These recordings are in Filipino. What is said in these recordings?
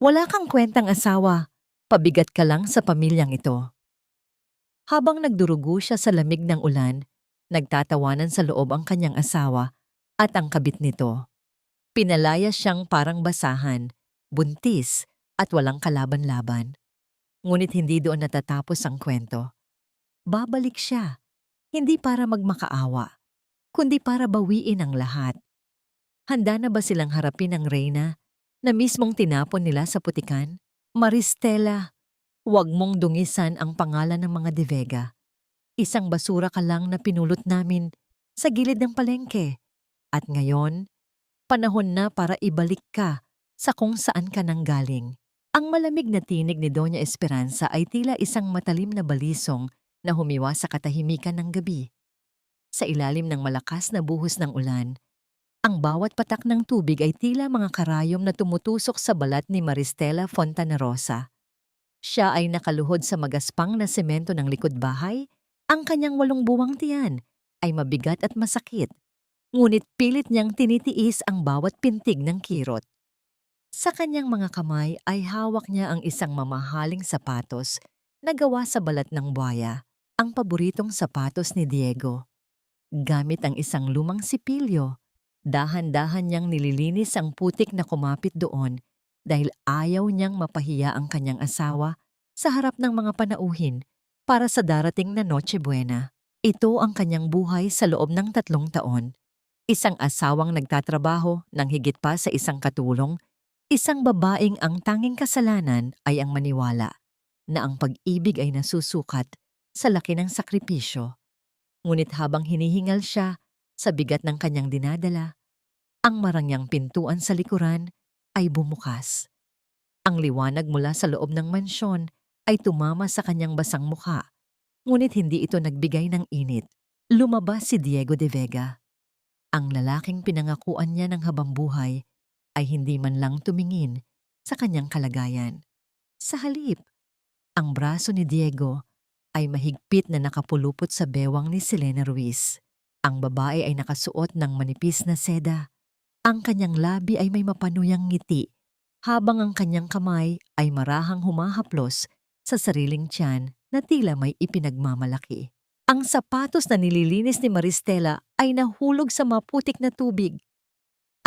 Wala kang kwentang asawa. Pabigat ka lang sa pamilyang ito. Habang nagdurugo siya sa lamig ng ulan, nagtatawanan sa loob ang kanyang asawa at ang kabit nito. Pinalaya siyang parang basahan, buntis at walang kalaban-laban. Ngunit hindi doon natatapos ang kwento. Babalik siya, hindi para magmakaawa, kundi para bawiin ang lahat. Handa na ba silang harapin ang reyna na mismong tinapon nila sa putikan? Maristela, huwag mong dungisan ang pangalan ng mga De Vega. Isang basura ka lang na pinulot namin sa gilid ng palengke. At ngayon, panahon na para ibalik ka sa kung saan ka nanggaling. Ang malamig na tinig ni Doña Esperanza ay tila isang matalim na balisong na humiwa sa katahimikan ng gabi. Sa ilalim ng malakas na buhos ng ulan, ang bawat patak ng tubig ay tila mga karayom na tumutusok sa balat ni Maristela Fontanarosa. Siya ay nakaluhod sa magaspang na semento ng likod bahay. Ang kanyang 8 buwang tiyan ay mabigat at masakit, ngunit pilit niyang tinitiis ang bawat pintig ng kirot. Sa kanyang mga kamay ay hawak niya ang isang mamahaling sapatos na gawa sa balat ng buwaya, ang paboritong sapatos ni Diego. Gamit ang isang lumang sipilyo, dahan-dahan niyang nililinis ang putik na kumapit doon dahil ayaw niyang mapahiya ang kanyang asawa sa harap ng mga panauhin para sa darating na Noche Buena. Ito ang kanyang buhay sa loob ng 3 taon. Isang asawang nagtatrabaho ng higit pa sa isang katulong, isang babaeng ang tanging kasalanan ay ang maniwala na ang pag-ibig ay nasusukat sa laki ng sakripisyo. Ngunit habang hinihingal siya sa bigat ng kanyang dinadala, ang marangyang pintuan sa likuran ay bumukas. Ang liwanag mula sa loob ng mansyon ay tumama sa kanyang basang mukha, ngunit hindi ito nagbigay ng init. Lumabas si Diego de Vega. Ang lalaking pinangakuan niya ng habambuhay ay hindi man lang tumingin sa kanyang kalagayan. Sa halip, ang braso ni Diego ay mahigpit na nakapulupot sa bewang ni Selena Ruiz. Ang babae ay nakasuot ng manipis na seda. Ang kanyang labi ay may mapanuyang ngiti, habang ang kanyang kamay ay marahang humahaplos sa sariling tiyan na tila may ipinagmamalaki. Ang sapatos na nililinis ni Maristela ay nahulog sa maputik na tubig.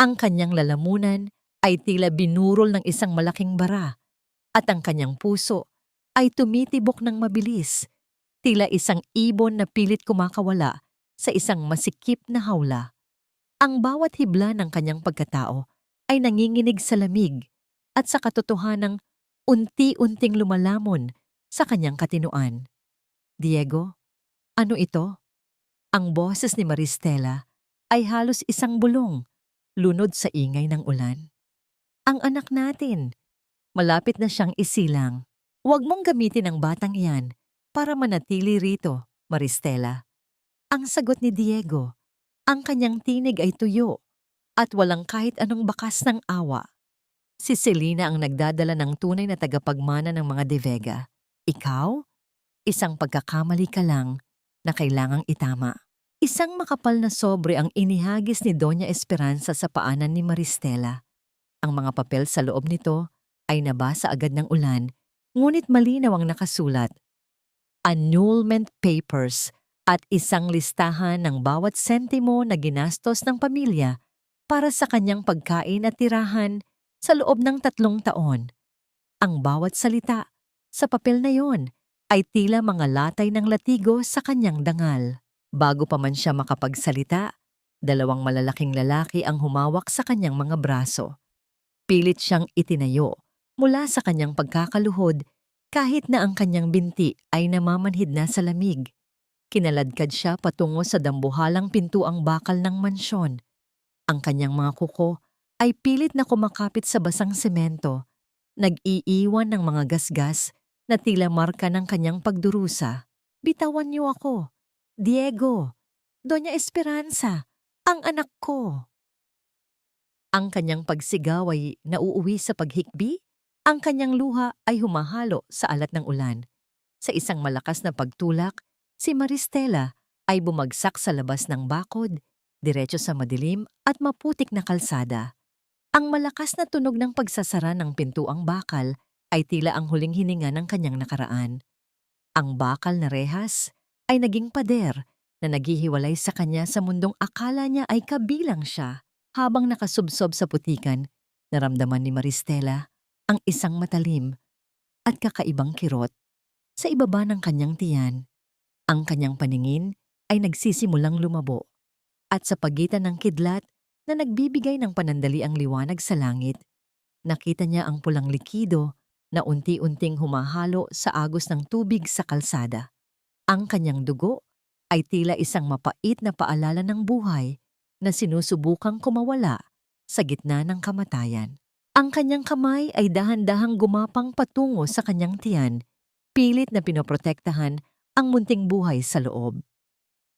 Ang kanyang lalamunan ay tila binurol ng isang malaking bara, at ang kanyang puso ay tumitibok ng mabilis, tila isang ibon na pilit kumakawala sa isang masikip na hawla. Ang bawat hibla ng kanyang pagkatao ay nanginginig sa lamig at sa katotohanang unti-unting lumalamon sa kanyang katinuan. Diego, ano ito? Ang boses ni Maristela ay halos isang bulong, lunod sa ingay ng ulan. Ang anak natin, malapit na siyang isilang. Huwag mong gamitin ang batang iyan para manatili rito, Maristela. Ang sagot ni Diego, ang kanyang tinig ay tuyo at walang kahit anong bakas ng awa. Si Selena ang nagdadala ng tunay na tagapagmana ng mga De Vega. Ikaw? Isang pagkakamali ka lang na kailangang itama. Isang makapal na sobre ang inihagis ni Doña Esperanza sa paanan ni Maristela. Ang mga papel sa loob nito ay nabasa agad ng ulan, ngunit malinaw ang nakasulat. Annulment papers at isang listahan ng bawat sentimo na ginastos ng pamilya para sa kanyang pagkain at tirahan sa loob ng 3 taon. Ang bawat salita sa papel na yon ay tila mga latay ng latigo sa kanyang dangal. Bago pa man siya makapagsalita, 2 malalaking lalaki ang humawak sa kanyang mga braso. Pilit siyang itinayo mula sa kanyang pagkakaluhod kahit na ang kanyang binti ay namamanhid na sa lamig. Kinaladkad siya patungo sa dambuhalang pintuang bakal ng mansyon. Ang kanyang mga kuko ay pilit na kumakapit sa basang semento, nag-iiwan ng mga gasgas na tila marka ng kanyang pagdurusa. Bitawan niyo ako, Diego, Doña Esperanza, ang anak ko. Ang kanyang pagsigaw ay nauuwi sa paghikbi, ang kanyang luha ay humahalo sa alat ng ulan. Sa isang malakas na pagtulak, si Maristela ay bumagsak sa labas ng bakod, diretso sa madilim at maputik na kalsada. Ang malakas na tunog ng pagsasara ng pintuang bakal ay tila ang huling hininga ng kanyang nakaraan. Ang bakal na rehas ay naging pader na naghihiwalay sa kanya sa mundong akala niya ay kabilang siya. Habang nakasubsob sa putikan, naramdaman ni Maristela ang isang matalim at kakaibang kirot sa ibaba ng kanyang tiyan. Ang kanyang paningin ay nagsisimulang lumabo at sa pagitan ng kidlat na nagbibigay ng panandaliang liwanag sa langit, nakita niya ang pulang likido na unti-unting humahalo sa agos ng tubig sa kalsada. Ang kanyang dugo ay tila isang mapait na paalala ng buhay na sinusubukang kumawala sa gitna ng kamatayan. Ang kanyang kamay ay dahan-dahang gumapang patungo sa kanyang tiyan, pilit na pinoprotektahan ang munting buhay sa loob.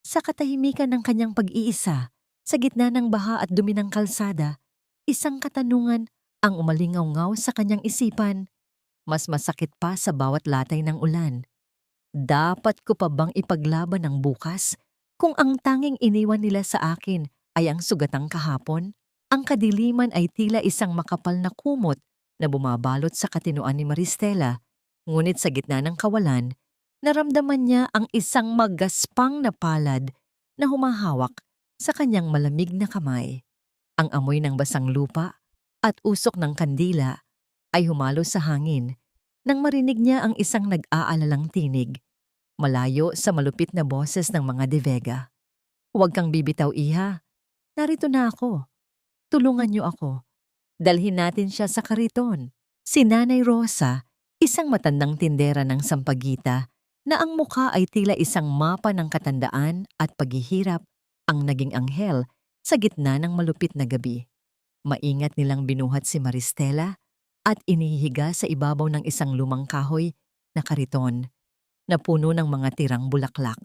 Sa katahimikan ng kanyang pag-iisa, sa gitna ng baha at dumi ng kalsada, isang katanungan ang umalingaw-ngaw sa kanyang isipan. Mas masakit pa sa bawat latay ng ulan. Dapat ko pa bang ipaglaban ang bukas kung ang tanging iniwan nila sa akin ay ang sugatang kahapon? Ang kadiliman ay tila isang makapal na kumot na bumabalot sa katinoan ni Maristela, ngunit sa gitna ng kawalan, naramdaman niya ang isang magaspang na palad na humahawak sa kanyang malamig na kamay. Ang amoy ng basang lupa at usok ng kandila ay humalo sa hangin nang marinig niya ang isang nag-aalalang tinig, malayo sa malupit na boses ng mga De Vega. "Huwag kang bibitaw, iha. Narito na ako. Tulungan niyo ako. Dalhin natin siya sa kariton." Si Nanay Rosa, isang matandang tindera ng Sampaguita, na ang mukha ay tila isang mapa ng katandaan at paghihirap, ang naging anghel sa gitna ng malupit na gabi. Maingat nilang binuhat si Maristela at inihiga sa ibabaw ng isang lumang kahoy na kariton na puno ng mga tirang bulaklak.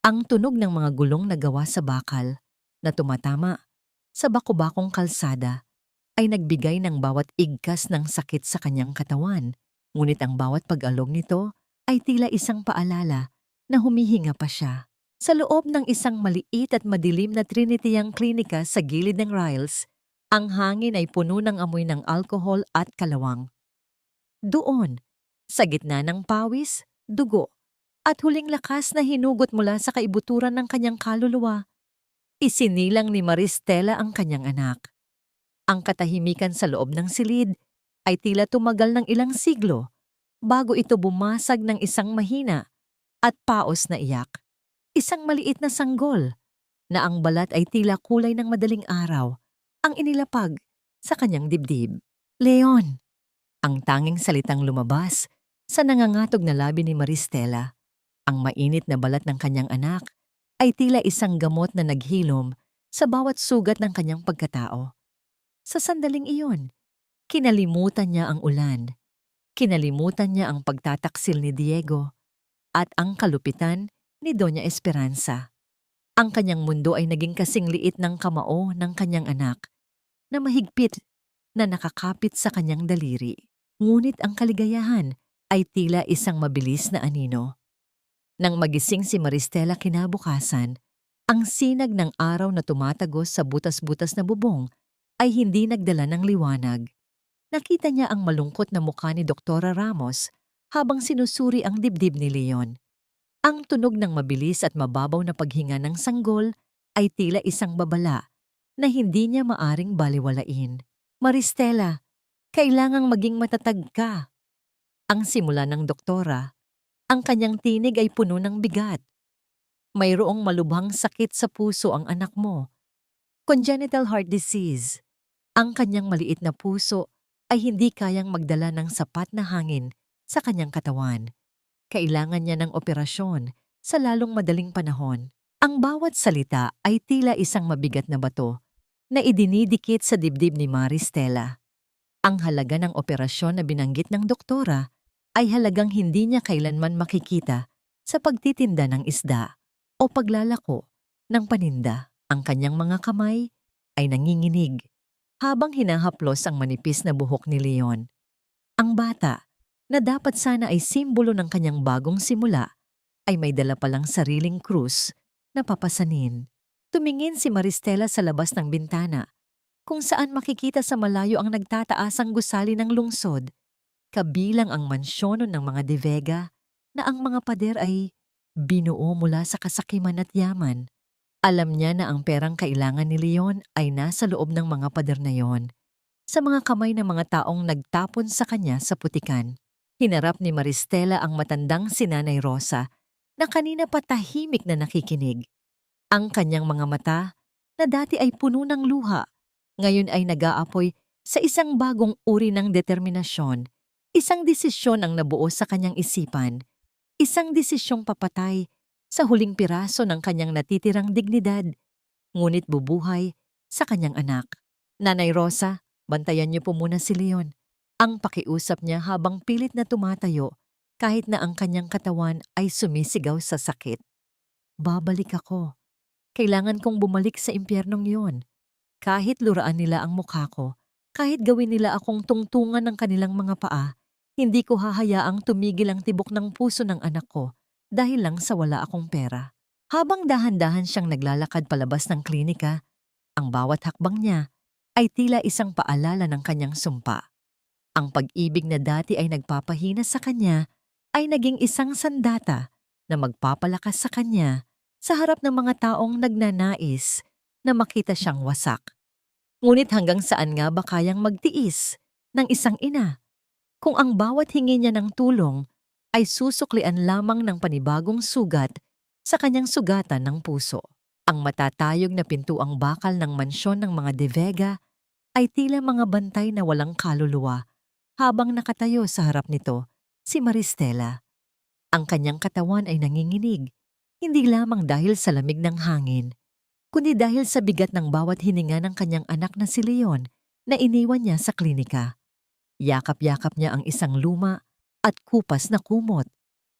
Ang tunog ng mga gulong na gawa sa bakal na tumatama sa baku-bakong kalsada ay nagbigay ng bawat igkas ng sakit sa kanyang katawan, ngunit ang bawat pag-alog nito ay tila isang paalala na humihinga pa siya. Sa loob ng isang maliit at madilim na Trinity-ang klinika sa gilid ng Riles, ang hangin ay puno ng amoy ng alkohol at kalawang. Doon, sa gitna ng pawis, dugo, at huling lakas na hinugot mula sa kaibuturan ng kanyang kaluluwa, isinilang ni Maristela ang kanyang anak. Ang katahimikan sa loob ng silid ay tila tumagal ng ilang siglo bago ito bumasag ng isang mahina at paos na iyak. Isang maliit na sanggol na ang balat ay tila kulay ng madaling araw ang inilapag sa kanyang dibdib. "Leon!" Ang tanging salitang lumabas sa nangangatog na labi ni Maristela. Ang mainit na balat ng kanyang anak ay tila isang gamot na naghilom sa bawat sugat ng kanyang pagkatao. Sa sandaling iyon, kinalimutan niya ang ulan. Kinalimutan niya ang pagtataksil ni Diego at ang kalupitan ni Doña Esperanza. Ang kanyang mundo ay naging kasing liit ng kamao ng kanyang anak na mahigpit na nakakapit sa kanyang daliri. Ngunit ang kaligayahan ay tila isang mabilis na anino. Nang magising si Maristela kinabukasan, ang sinag ng araw na tumatagos sa butas-butas na bubong ay hindi nagdala ng liwanag. Nakita niya ang malungkot na mukha ni Doktora Ramos habang sinusuri ang dibdib ni Leon. Ang tunog ng mabilis at mababaw na paghinga ng sanggol ay tila isang babala na hindi niya maaring baliwalain. "Maristela, kailangang maging matatag ka." Ang simula ng doktora, ang kanyang tinig ay puno ng bigat. "Mayroong malubhang sakit sa puso ang anak mo. Congenital heart disease. Ang kanyang maliit na puso ay hindi kayang magdala ng sapat na hangin sa kanyang katawan. Kailangan niya ng operasyon sa lalong madaling panahon." Ang bawat salita ay tila isang mabigat na bato na idinidikit sa dibdib ni Maristela. Ang halaga ng operasyon na binanggit ng doktora ay halagang hindi niya kailanman makikita sa pagtitinda ng isda o paglalako ng paninda. Ang kanyang mga kamay ay nanginginig habang hinahaplos ang manipis na buhok ni Leon. Ang bata, na dapat sana ay simbolo ng kanyang bagong simula, ay may dala palang sariling krus na papasanin. Tumingin si Maristela sa labas ng bintana, kung saan makikita sa malayo ang nagtataasang gusali ng lungsod, kabilang ang mansyon ng mga De Vega na ang mga pader ay binuo mula sa kasakiman at yaman. Alam niya na ang perang kailangan ni Leon ay nasa loob ng mga pader na yon, sa mga kamay ng mga taong nagtapon sa kanya sa putikan. Hinarap ni Maristela ang matandang si Nanay Rosa na kanina pa tahimik na nakikinig. Ang kanyang mga mata na dati ay puno ng luha, ngayon ay nag-aapoy sa isang bagong uri ng determinasyon. Isang desisyon ang nabuo sa kanyang isipan, isang desisyong papatay sa huling piraso ng kanyang natitirang dignidad, ngunit bubuhay sa kanyang anak. Nanay Rosa, bantayan niyo po muna si Leon. Ang pakiusap niya habang pilit na tumatayo kahit na ang kanyang katawan ay sumisigaw sa sakit. Babalik ako. Kailangan kong bumalik sa impyernong yon. Kahit luraan nila ang mukha ko, kahit gawin nila akong tungtungan ng kanilang mga paa, hindi ko hahayaang tumigil ang tibok ng puso ng anak ko dahil lang sa wala akong pera. Habang dahan-dahan siyang naglalakad palabas ng klinika, ang bawat hakbang niya ay tila isang paalala ng kanyang sumpa. Ang pag-ibig na dati ay nagpapahina sa kanya ay naging isang sandata na magpapalakas sa kanya sa harap ng mga taong nagnanais na makita siyang wasak. Ngunit hanggang saan nga ba kayang magtiis ng isang ina kung ang bawat hingi niya ng tulong ay susuklian lamang ng panibagong sugat sa kanyang sugatan ng puso? Ang matatayog na pintuang bakal ng mansyon ng mga De Vega ay tila mga bantay na walang kaluluwa habang nakatayo sa harap nito si Maristela. Ang kanyang katawan ay nanginginig, hindi lamang dahil sa lamig ng hangin, kundi dahil sa bigat ng bawat hininga ng kanyang anak na si Leon na iniwan niya sa klinika. Yakap-yakap niya ang isang luma at kupas na kumot,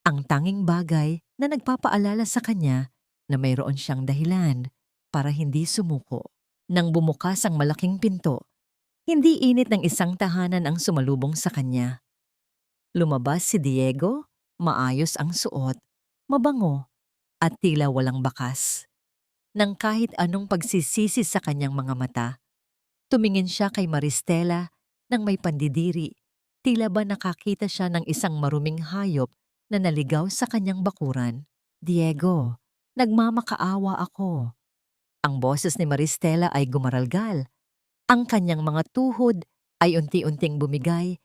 ang tanging bagay na nagpapaalala sa kanya na mayroon siyang dahilan para hindi sumuko. Nang bumukas ang malaking pinto, hindi init ng isang tahanan ang sumalubong sa kanya. Lumabas si Diego, maayos ang suot, mabango, at tila walang bakas. Nang kahit anong pagsisisi sa kanyang mga mata, tumingin siya kay Maristela nang may pandidiri, tila ba nakakita siya ng isang maruming hayop na naligaw sa kanyang bakuran. Diego, nagmamakaawa ako. Ang boses ni Maristela ay gumaralgal. Ang kanyang mga tuhod ay unti-unting bumigay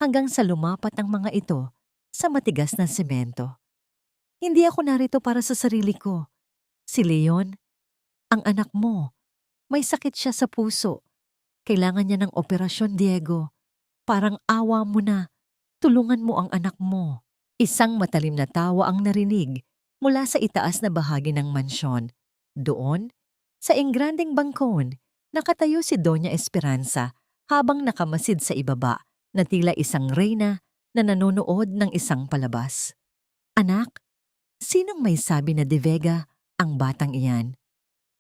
hanggang sa lumapat ang mga ito sa matigas na semento. Hindi ako narito para sa sarili ko. Si Leon, ang anak mo, may sakit siya sa puso. Kailangan niya ng operasyon, Diego. Parang awa mo na. Tulungan mo ang anak mo. Isang matalim na tawa ang narinig mula sa itaas na bahagi ng mansyon. Doon, sa engrandeng bangkon, nakatayo si Doña Esperanza habang nakamasid sa ibaba na tila isang reyna na nanonood ng isang palabas. Anak, sinong may sabi na De Vega ang batang iyan?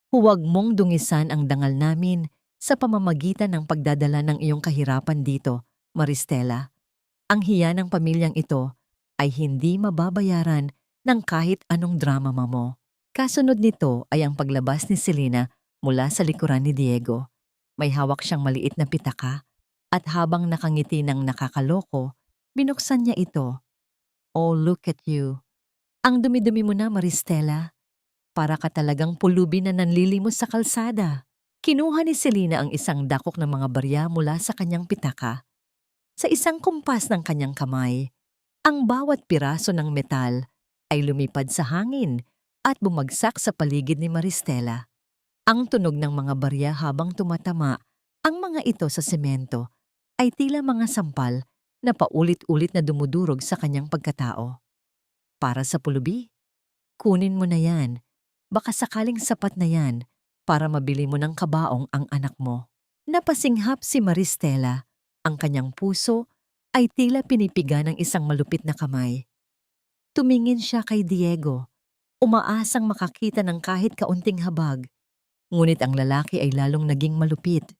Huwag mong dungisan ang dangal namin sa pamamagitan ng pagdadala ng iyong kahirapan dito, Maristela. Ang hiya ng pamilyang ito ay hindi mababayaran ng kahit anong drama mo. Kasunod nito ay ang paglabas ni Selena mula sa likuran ni Diego. May hawak siyang maliit na pitaka at habang nakangiti ng nakakaloko, binuksan niya ito. Oh, look at you. Ang dumi-dumi mo na, Maristela. Para ka talagang pulubi na nanlilimos sa kalsada. Kinuha ni Selena ang isang dakok ng mga barya mula sa kanyang pitaka. Sa isang kumpas ng kanyang kamay, ang bawat piraso ng metal ay lumipad sa hangin at bumagsak sa paligid ni Maristela. Ang tunog ng mga barya habang tumatama ang mga ito sa semento ay tila mga sampal na paulit-ulit na dumudurog sa kanyang pagkatao. Para sa pulubi, kunin mo na yan. Baka sakaling sapat na yan para mabili mo ng kabaong ang anak mo. Napasinghap si Maristela. Ang kanyang puso ay tila pinipiga ng isang malupit na kamay. Tumingin siya kay Diego, umaasang makakita ng kahit kaunting habag. Ngunit ang lalaki ay lalong naging malupit.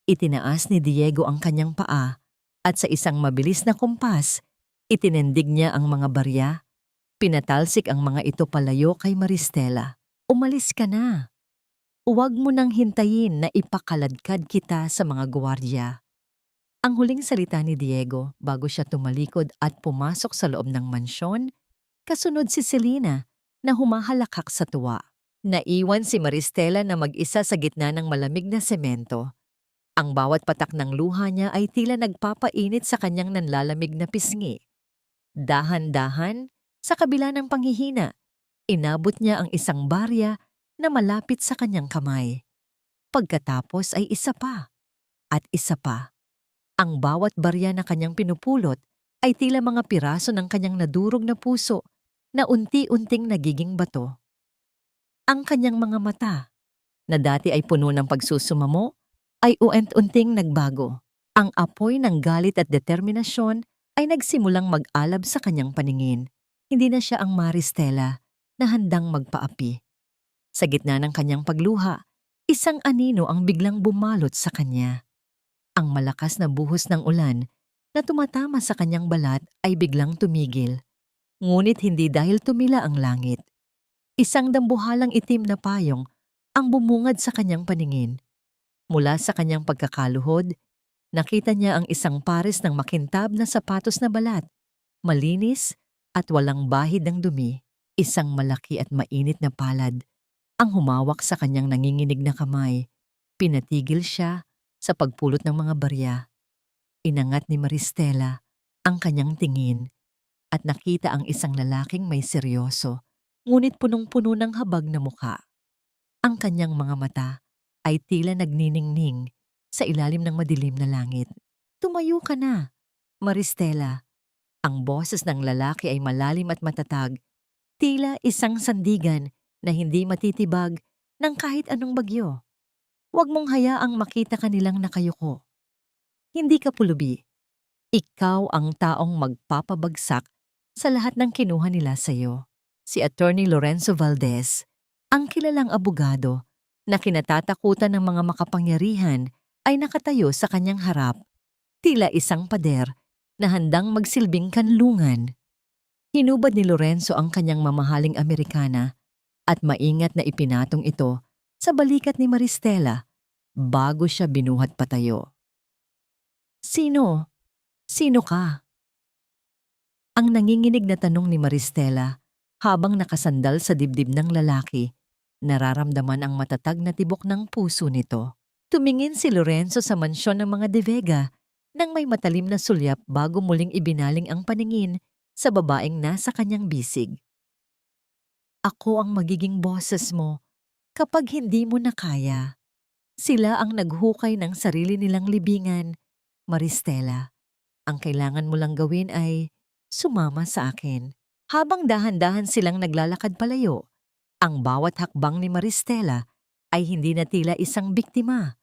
Itinaas ni Diego ang kanyang paa at sa isang mabilis na kumpas, itinendig niya ang mga barya. Pinatalsik ang mga ito palayo kay Maristela. Umalis ka na. Huwag mo nang hintayin na ipakaladkad kita sa mga gwardiya. Ang huling salita ni Diego bago siya tumalikod at pumasok sa loob ng mansyon, kasunod si Selena na humahalakak sa tuwa. Naiwan si Maristela na mag-isa sa gitna ng malamig na semento. Ang bawat patak ng luha niya ay tila nagpapainit sa kanyang nanlalamig na pisngi. Dahan-dahan, sa kabila ng panghihina, inabot niya ang isang barya na malapit sa kanyang kamay. Pagkatapos ay isa pa at isa pa. Ang bawat barya na kanyang pinupulot ay tila mga piraso ng kanyang nadurog na puso na unti-unting nagiging bato. Ang kanyang mga mata, na dati ay puno ng pagsusumamo, ay uent-unting nagbago. Ang apoy ng galit at determinasyon ay nagsimulang mag-alab sa kanyang paningin. Hindi na siya ang Maristela na handang magpaapi. Sa gitna ng kanyang pagluha, isang anino ang biglang bumalot sa kanya. Ang malakas na buhos ng ulan na tumatama sa kanyang balat ay biglang tumigil. Ngunit hindi dahil tumila ang langit. Isang dambuhalang itim na payong ang bumungad sa kanyang paningin. Mula sa kanyang pagkakaluhod, nakita niya ang isang pares ng makintab na sapatos na balat, malinis at walang bahid ng dumi. Isang malaki at mainit na palad ang humawak sa kanyang nanginginig na kamay. Pinatigil siya sa pagpulot ng mga barya. Inangat ni Maristela ang kanyang tingin at nakita ang isang lalaking may seryoso, ngunit punong-puno ng habag na muka. Ang kanyang mga mata ay tila nagniningning sa ilalim ng madilim na langit. "Tumayo ka na, Maristela." Ang boses ng lalaki ay malalim at matatag, tila isang sandigan na hindi matitibag ng kahit anong bagyo. "Huwag mong hayaang makita kanilang nakayuko. Hindi ka pulubi. Ikaw ang taong magpapabagsak sa lahat ng kinuha nila sa iyo." Si Attorney Lorenzo Valdez, ang kilalang abogado na kinatatakutan ng mga makapangyarihan, ay nakatayo sa kanyang harap, tila isang pader na handang magsilbing kanlungan. Hinubad ni Lorenzo ang kanyang mamahaling Amerikana at maingat na ipinatong ito sa balikat ni Maristela bago siya binuhat patayo. "Sino? Sino ka?" Ang nanginginig na tanong ni Maristela habang nakasandal sa dibdib ng lalaki. Nararamdaman ang matatag na tibok ng puso nito. Tumingin si Lorenzo sa mansyon ng mga De Vega nang may matalim na sulyap bago muling ibinaling ang paningin sa babaeng nasa kanyang bisig. "Ako ang magiging boses mo kapag hindi mo na kaya. Sila ang naghukay ng sarili nilang libingan, Maristela. Ang kailangan mo lang gawin ay sumama sa akin." Habang dahan-dahan silang naglalakad palayo, ang bawat hakbang ni Maristela ay hindi na tila isang biktima,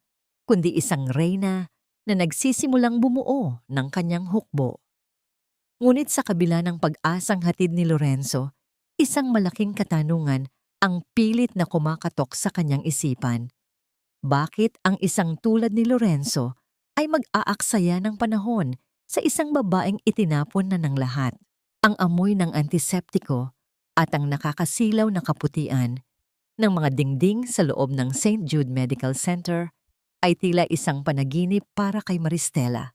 kundi isang reyna na nagsisimulang bumuo ng kanyang hukbo. Ngunit sa kabila ng pag-asang hatid ni Lorenzo, isang malaking katanungan ang pilit na kumakatok sa kanyang isipan. Bakit ang isang tulad ni Lorenzo ay mag-aaksaya ng panahon sa isang babaeng itinapon na ng lahat? Ang amoy ng antiseptiko at ang nakakasilaw na kaputian ng mga dingding sa loob ng St. Jude Medical Center ay tila isang panaginip para kay Maristela.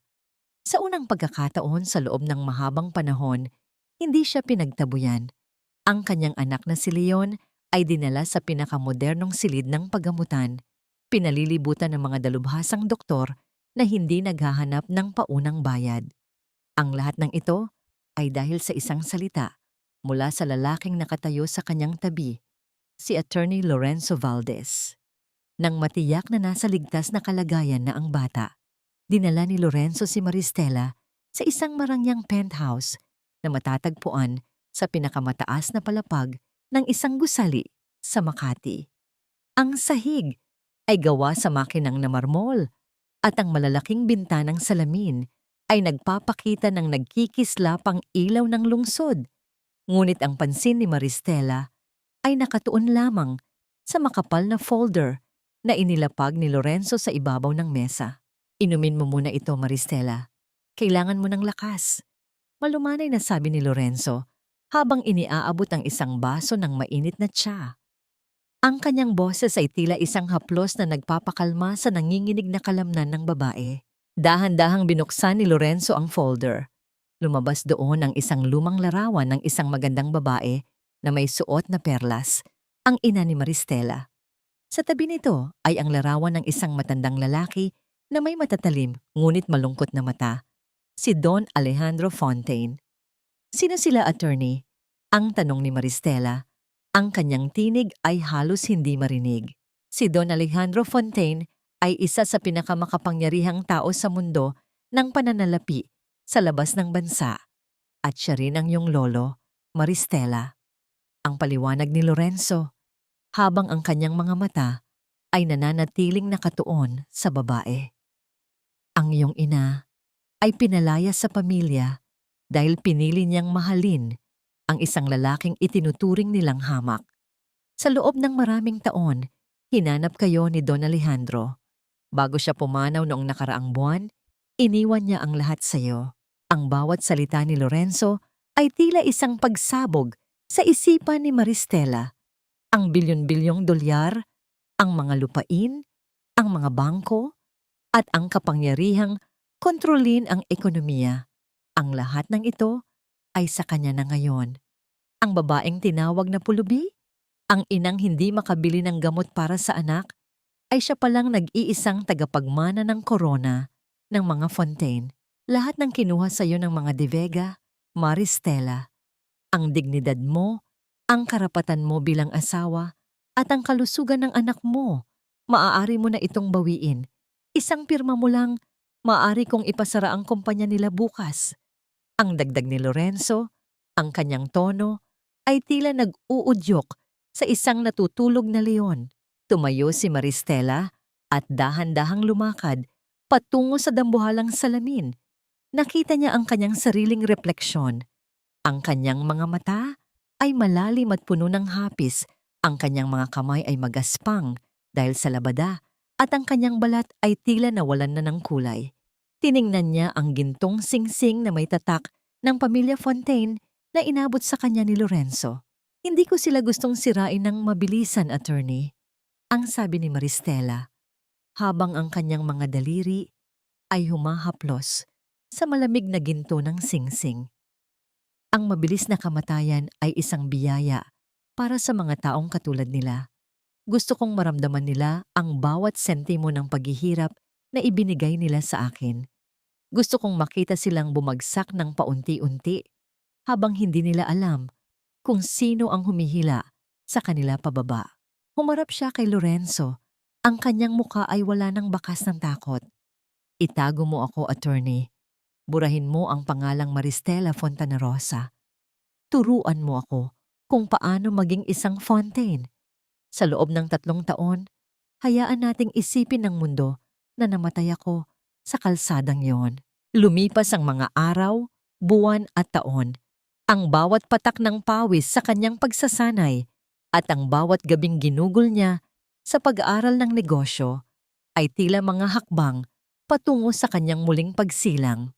Sa unang pagkakataon sa loob ng mahabang panahon, hindi siya pinagtabuyan. Ang kanyang anak na si Leon ay dinala sa pinakamodernong silid ng paggamutan, pinalilibutan ng mga dalubhasang doktor na hindi naghahanap ng paunang bayad. Ang lahat ng ito ay dahil sa isang salita mula sa lalaking nakatayo sa kanyang tabi, si Attorney Lorenzo Valdez. Nang matiyak na nasa ligtas na kalagayan na ang bata, dinala ni Lorenzo si Maristela sa isang marangyang penthouse na matatagpuan sa pinakamataas na palapag ng isang gusali sa Makati. Ang sahig ay gawa sa makinang na marmol at ang malalaking bintanang salamin ay nagpapakita ng nagkikislapang ilaw ng lungsod. Ngunit ang pansin ni Maristela ay nakatuon lamang sa makapal na folder na inilapag ni Lorenzo sa ibabaw ng mesa. "Inumin mo muna ito, Maristela. Kailangan mo ng lakas," malumanay na sabi ni Lorenzo habang iniaabot ang isang baso ng mainit na tsa. Ang kanyang boses ay tila isang haplos na nagpapakalma sa nanginginig na kalamnan ng babae. Dahan-dahang binuksan ni Lorenzo ang folder. Lumabas doon ang isang lumang larawan ng isang magandang babae na may suot na perlas, ang ina ni Maristela. Sa tabi nito ay ang larawan ng isang matandang lalaki na may matatalim ngunit malungkot na mata, si Don Alejandro Fontaine. Sino sila, attorney? Ang tanong ni Maristela. Ang kanyang tinig ay halos hindi marinig. Si Don Alejandro Fontaine ay isa sa pinakamakapangyarihang tao sa mundo ng pananalapi sa labas ng bansa. At siya rin ang iyong lolo, Maristela. Ang paliwanag ni Lorenzo, habang ang kanyang mga mata ay nananatiling nakatuon sa babae. Ang iyong ina ay pinalaya sa pamilya dahil pinili niyang mahalin ang isang lalaking itinuturing nilang hamak. Sa loob ng maraming taon, hinanap kayo ni Don Alejandro. Bago siya pumanaw noong nakaraang buwan, iniwan niya ang lahat sa iyo. Ang bawat salita ni Lorenzo ay tila isang pagsabog sa isipan ni Maristela. Ang bilyon-bilyong dolyar, ang mga lupain, ang mga bangko, at ang kapangyarihang kontrolin ang ekonomiya. Ang lahat ng ito ay sa kanya na ngayon. Ang babaeng tinawag na pulubi, ang inang hindi makabili ng gamot para sa anak, ay siya palang nag-iisang tagapagmana ng korona ng mga Fontaine. Lahat ng kinuha sa iyo ng mga De Vega, Maristela. Ang dignidad mo, ang karapatan mo bilang asawa, at ang kalusugan ng anak mo, maaari mo na itong bawiin. Isang pirma mo lang, maaari kong ipasara ang kumpanya nila bukas. Ang dagdag ni Lorenzo, ang kanyang tono, ay tila nag-uudyok sa isang natutulog na leon. Tumayo si Maristela at dahan-dahang lumakad patungo sa dambuhalang salamin. Nakita niya ang kanyang sariling refleksyon. Ang kanyang mga mata ay malalim at puno ng hapis. Ang kanyang mga kamay ay magaspang dahil sa labada at ang kanyang balat ay tila nawalan na ng kulay. Tiningnan niya ang gintong singsing na may tatak ng pamilya Fontaine na inabot sa kanya ni Lorenzo. Hindi ko sila gustong sirain ng mabilisan, attorney, ang sabi ni Maristela, habang ang kanyang mga daliri ay humahaplos sa malamig na ginto ng singsing. Ang mabilis na kamatayan ay isang biyaya para sa mga taong katulad nila. Gusto kong maramdaman nila ang bawat sentimo ng paghihirap na ibinigay nila sa akin. Gusto kong makita silang bumagsak ng paunti-unti habang hindi nila alam kung sino ang humihila sa kanila pababa. Humarap siya kay Lorenzo. Ang kanyang muka ay wala ng bakas ng takot. Itago mo ako, attorney. Burahin mo ang pangalang Maristela Fontanarosa. Turuan mo ako kung paano maging isang Fontaine. Sa loob ng 3 taon, hayaan nating isipin ng mundo na namatay ako sa kalsadang yon. Lumipas ang mga araw, buwan at taon. Ang bawat patak ng pawis sa kanyang pagsasanay at ang bawat gabing ginugol niya sa pag-aaral ng negosyo ay tila mga hakbang patungo sa kanyang muling pagsilang.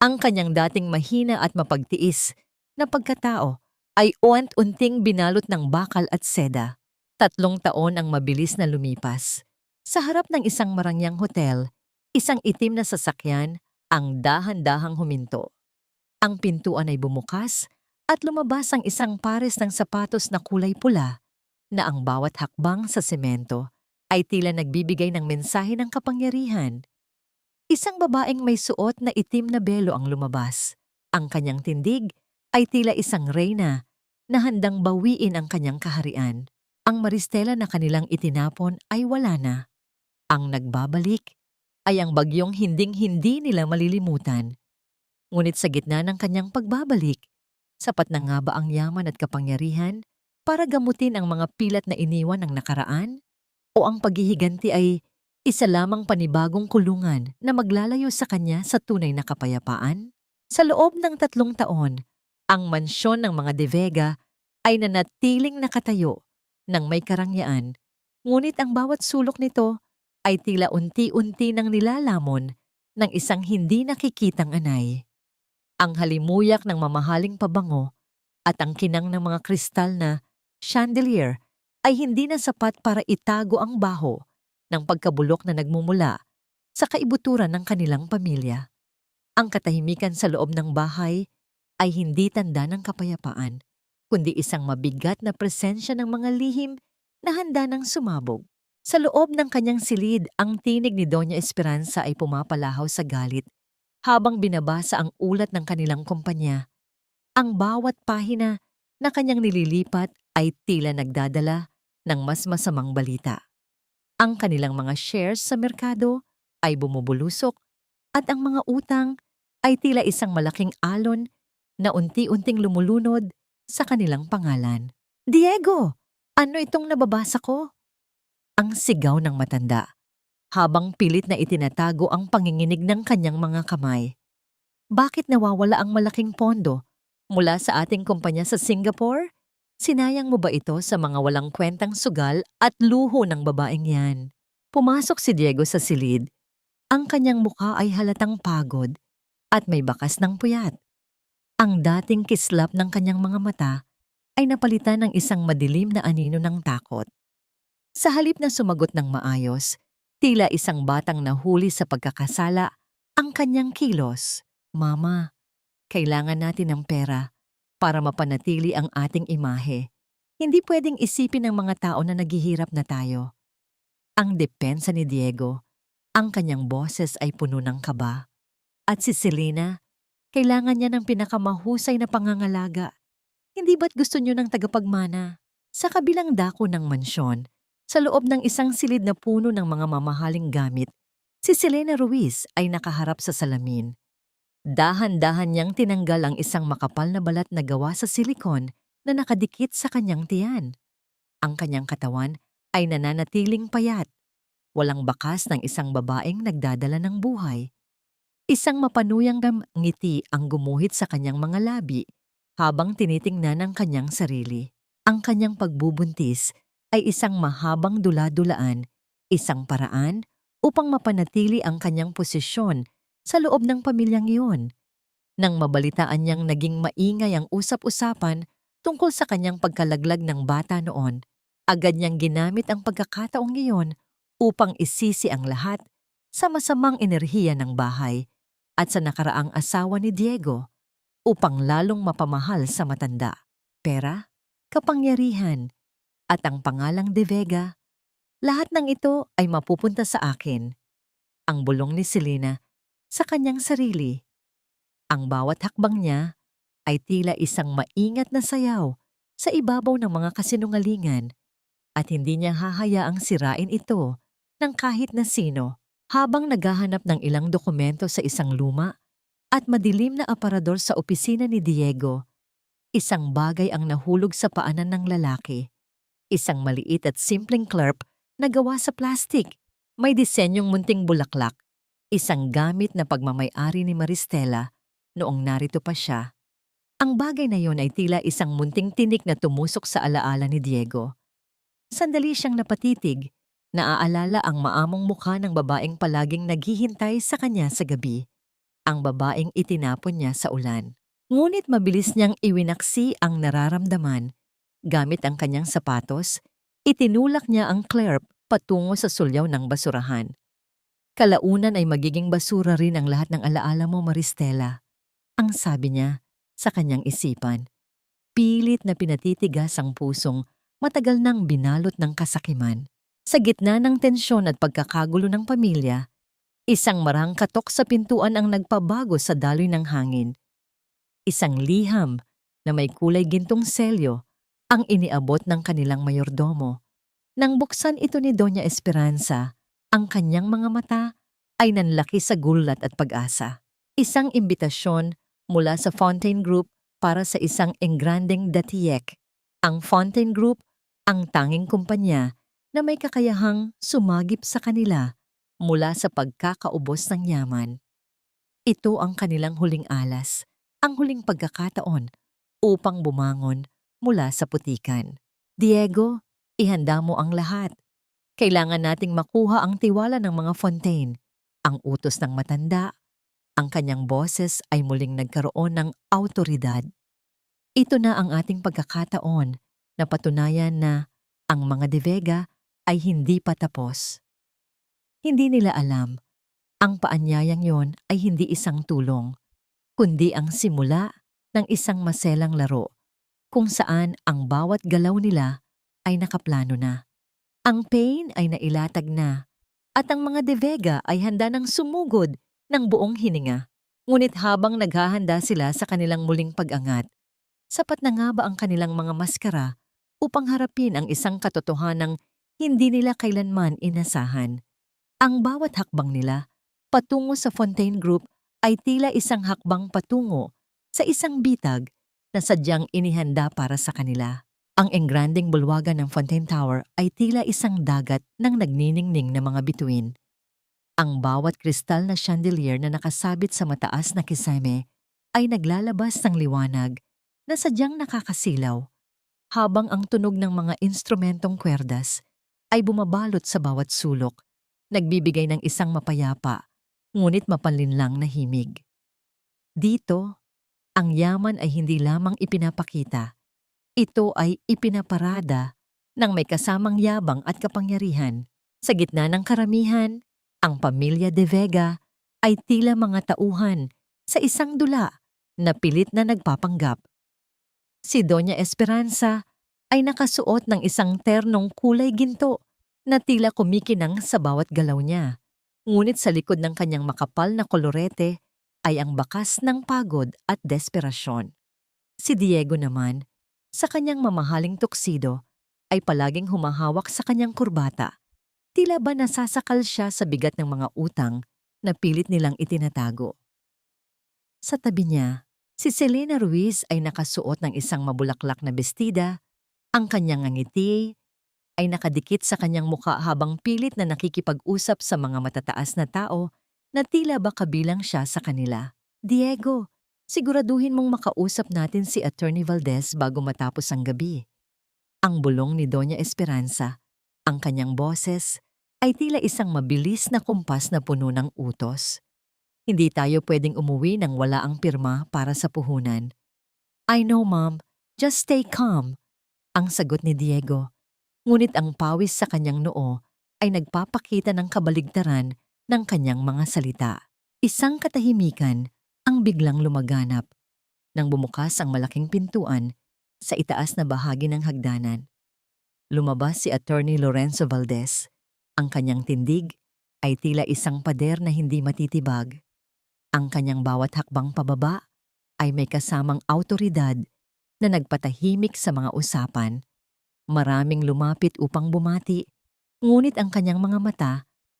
Ang kanyang dating mahina at mapagtiis na pagkatao ay unti-unting binalot ng bakal at seda. 3 taon ang mabilis na lumipas. Sa harap ng isang marangyang hotel, isang itim na sasakyan ang dahan-dahang huminto. Ang pintuan ay bumukas at lumabas ang isang pares ng sapatos na kulay pula na ang bawat hakbang sa semento ay tila nagbibigay ng mensahe ng kapangyarihan. Isang babaeng may suot na itim na belo ang lumabas. Ang kanyang tindig ay tila isang reyna na handang bawiin ang kanyang kaharian. Ang Maristela na kanilang itinapon ay wala na. Ang nagbabalik ay ang bagyong hinding-hindi nila malilimutan. Ngunit sa gitna ng kanyang pagbabalik, sapat na nga ba ang yaman at kapangyarihan para gamutin ang mga pilat na iniwan ng nakaraan? O ang paghihiganti ay isa lamang panibagong kulungan na maglalayo sa kanya sa tunay na kapayapaan? Sa loob ng 3 taon, ang mansyon ng mga De Vega ay nanatiling nakatayo ng may karangyaan, ngunit ang bawat sulok nito ay tila unti-unti nang nilalamon ng isang hindi nakikitang anay. Ang halimuyak ng mamahaling pabango at ang kinang ng mga kristal na chandelier ay hindi na sapat para itago ang baho ng pagkabulok na nagmumula sa kaibuturan ng kanilang pamilya. Ang katahimikan sa loob ng bahay ay hindi tanda ng kapayapaan, kundi isang mabigat na presensya ng mga lihim na handa ng sumabog. Sa loob ng kanyang silid, ang tinig ni Doña Esperanza ay pumapalahaw sa galit habang binabasa ang ulat ng kanilang kumpanya. Ang bawat pahina na kanyang nililipat ay tila nagdadala ng mas masamang balita. Ang kanilang mga shares sa merkado ay bumubulusok at ang mga utang ay tila isang malaking alon na unti-unting lumulunod sa kanilang pangalan. Diego! Ano itong nababasa ko? Ang sigaw ng matanda, habang pilit na itinatago ang panginginig ng kanyang mga kamay. Bakit nawawala ang malaking pondo mula sa ating kumpanya sa Singapore? Sinayang mo ba ito sa mga walang kwentang sugal at luho ng babaeng yan? Pumasok si Diego sa silid. Ang kanyang mukha ay halatang pagod at may bakas ng puyat. Ang dating kislap ng kanyang mga mata ay napalitan ng isang madilim na anino ng takot. Sa halip na sumagot ng maayos, tila isang batang nahuli sa pagkakasala ang kanyang kilos. Mama, kailangan natin ng pera para mapanatili ang ating imahe. Hindi pwedeng isipin ng mga tao na naghihirap na tayo. Ang depensa ni Diego, ang kanyang boses ay puno ng kaba. At si Selena, kailangan niya ng pinakamahusay na pangangalaga. Hindi ba't gusto niyo ng tagapagmana? Sa kabilang dako ng mansyon, sa loob ng isang silid na puno ng mga mamahaling gamit, si Selena Ruiz ay nakaharap sa salamin. Dahan-dahan niyang tinanggal ang isang makapal na balat na gawa sa silikon na nakadikit sa kanyang tiyan. Ang kanyang katawan ay nananatiling payat, walang bakas ng isang babaeng nagdadala ng buhay. Isang mapanuyang ngiti ang gumuhit sa kanyang mga labi habang tinitingnan ang kanyang sarili. Ang kanyang pagbubuntis ay isang mahabang dula-dulaan, isang paraan upang mapanatili ang kanyang posisyon sa loob ng pamilyang iyon. Nang mabalitaan niyang naging maingay ang usap-usapan tungkol sa kanyang pagkalaglag ng bata noon, agad niyang ginamit ang pagkakataong iyon upang isisi ang lahat sa masamang enerhiya ng bahay at sa nakaraang asawa ni Diego upang lalong mapamahal sa matanda. Pera, kapangyarihan, at ang pangalang De Vega, lahat ng ito ay mapupunta sa akin. Ang bulong ni Selena sa kanyang sarili. Ang bawat hakbang niya ay tila isang maingat na sayaw sa ibabaw ng mga kasinungalingan at hindi niya hahayaang sirain ito ng kahit na sino. Habang naghahanap ng ilang dokumento sa isang luma at madilim na aparador sa opisina ni Diego, isang bagay ang nahulog sa paanan ng lalaki. Isang maliit at simpleng clerp na gawa sa plastik, may disenyong munting bulaklak, isang gamit na pagmamay-ari ni Maristela noong narito pa siya. Ang bagay na yon ay tila isang munting tinik na tumusok sa alaala ni Diego. Sandali siyang napatitig, naaalala ang maamong mukha ng babaeng palaging naghihintay sa kanya sa gabi, ang babaeng itinapon niya sa ulan. Ngunit mabilis niyang iwinaksi ang nararamdaman. Gamit ang kanyang sapatos, itinulak niya ang clerp patungo sa sulyaw ng basurahan. Kalaunan ay magiging basura rin ang lahat ng alaala mo, Maristela. Ang sabi niya sa kanyang isipan. Pilit na pinatitigas ang pusong matagal nang binalot ng kasakiman. Sa gitna ng tensyon at pagkakagulo ng pamilya, isang marangkatok sa pintuan ang nagpabago sa daloy ng hangin. Isang liham na may kulay gintong selyo ang iniabot ng kanilang mayordomo. Nang buksan ito ni Doña Esperanza, ang kanyang mga mata ay nanlaki sa gulat at pag-asa. Isang imbitasyon mula sa Fontaine Group para sa isang engrandeng datiyek. Ang Fontaine Group, ang tanging kumpanya na may kakayahang sumagip sa kanila mula sa pagkakaubos ng yaman. Ito ang kanilang huling alas, ang huling pagkakataon upang bumangon mula sa putikan. Diego, ihanda mo ang lahat. Kailangan nating makuha ang tiwala ng mga Fontaine. Ang utos ng matanda, ang kanyang boses ay muling nagkaroon ng awtoridad. Ito na ang ating pagkakataon na patunayan na Ang mga De Vega ay hindi pa tapos. Hindi nila alam, ang paanyayang yon ay hindi isang tulong, kundi ang simula ng isang maselang laro kung saan ang bawat galaw nila ay nakaplano na. Ang pain ay nailatag na at ang mga De Vega ay handa ng sumugod ng buong hininga. Ngunit habang naghahanda sila sa kanilang muling pag-angat, sapat na nga ba ang kanilang mga maskara upang harapin ang isang katotohanang hindi nila kailanman inasahan? Ang bawat hakbang nila patungo sa Fontaine Group ay tila isang hakbang patungo sa isang bitag na sadyang inihanda para sa kanila. Ang engranding bulwagan ng Fontaine Tower ay tila isang dagat ng nagniningning na mga bituin. Ang bawat kristal na chandelier na nakasabit sa mataas na kisame ay naglalabas ng liwanag na sadyang nakakasilaw, habang ang tunog ng mga instrumentong kwerdas ay bumabalot sa bawat sulok, nagbibigay ng isang mapayapa, ngunit mapanlinlang na himig. Dito, ang yaman ay hindi lamang ipinapakita, ito ay ipinaparada ng may kasamang yabang at kapangyarihan. Sa gitna ng karamihan, ang pamilya De Vega ay tila mga tauhan sa isang dula na pilit na nagpapanggap. Si Doña Esperanza ay nakasuot ng isang ternong kulay ginto na tila kumikinang sa bawat galaw niya. Ngunit sa likod ng kanyang makapal na kolorete ay ang bakas ng pagod at desperasyon. Si Diego naman, sa kanyang mamahaling tuksido, ay palaging humahawak sa kanyang kurbata. Tila ba nasasakal siya sa bigat ng mga utang na pilit nilang itinatago. Sa tabi niya, si Selena Ruiz ay nakasuot ng isang mabulaklak na bestida, ang kanyang ngiti ay nakadikit sa kanyang muka habang pilit na nakikipag-usap sa mga matataas na tao na tila ba kabilang siya sa kanila. Diego, siguraduhin mong makausap natin si Attorney Valdez bago matapos ang gabi. Ang bulong ni Doña Esperanza, ang kanyang boses, ay tila isang mabilis na kumpas na puno ng utos. Hindi tayo pwedeng umuwi nang wala ang pirma para sa puhunan. I know, Mom. Just stay calm. Ang sagot ni Diego. Ngunit ang pawis sa kanyang noo ay nagpapakita ng kabaligtaran ng kanyang mga salita. Isang katahimikan ang biglang lumaganap nang bumukas ang malaking pintuan sa itaas na bahagi ng hagdanan. Lumabas si Attorney Lorenzo Valdez. Ang kanyang tindig ay tila isang pader na hindi matitibag. Ang kanyang bawat hakbang pababa ay may kasamang awtoridad na nagpatahimik sa mga usapan. Maraming lumapit upang bumati, ngunit ang kanyang mga mata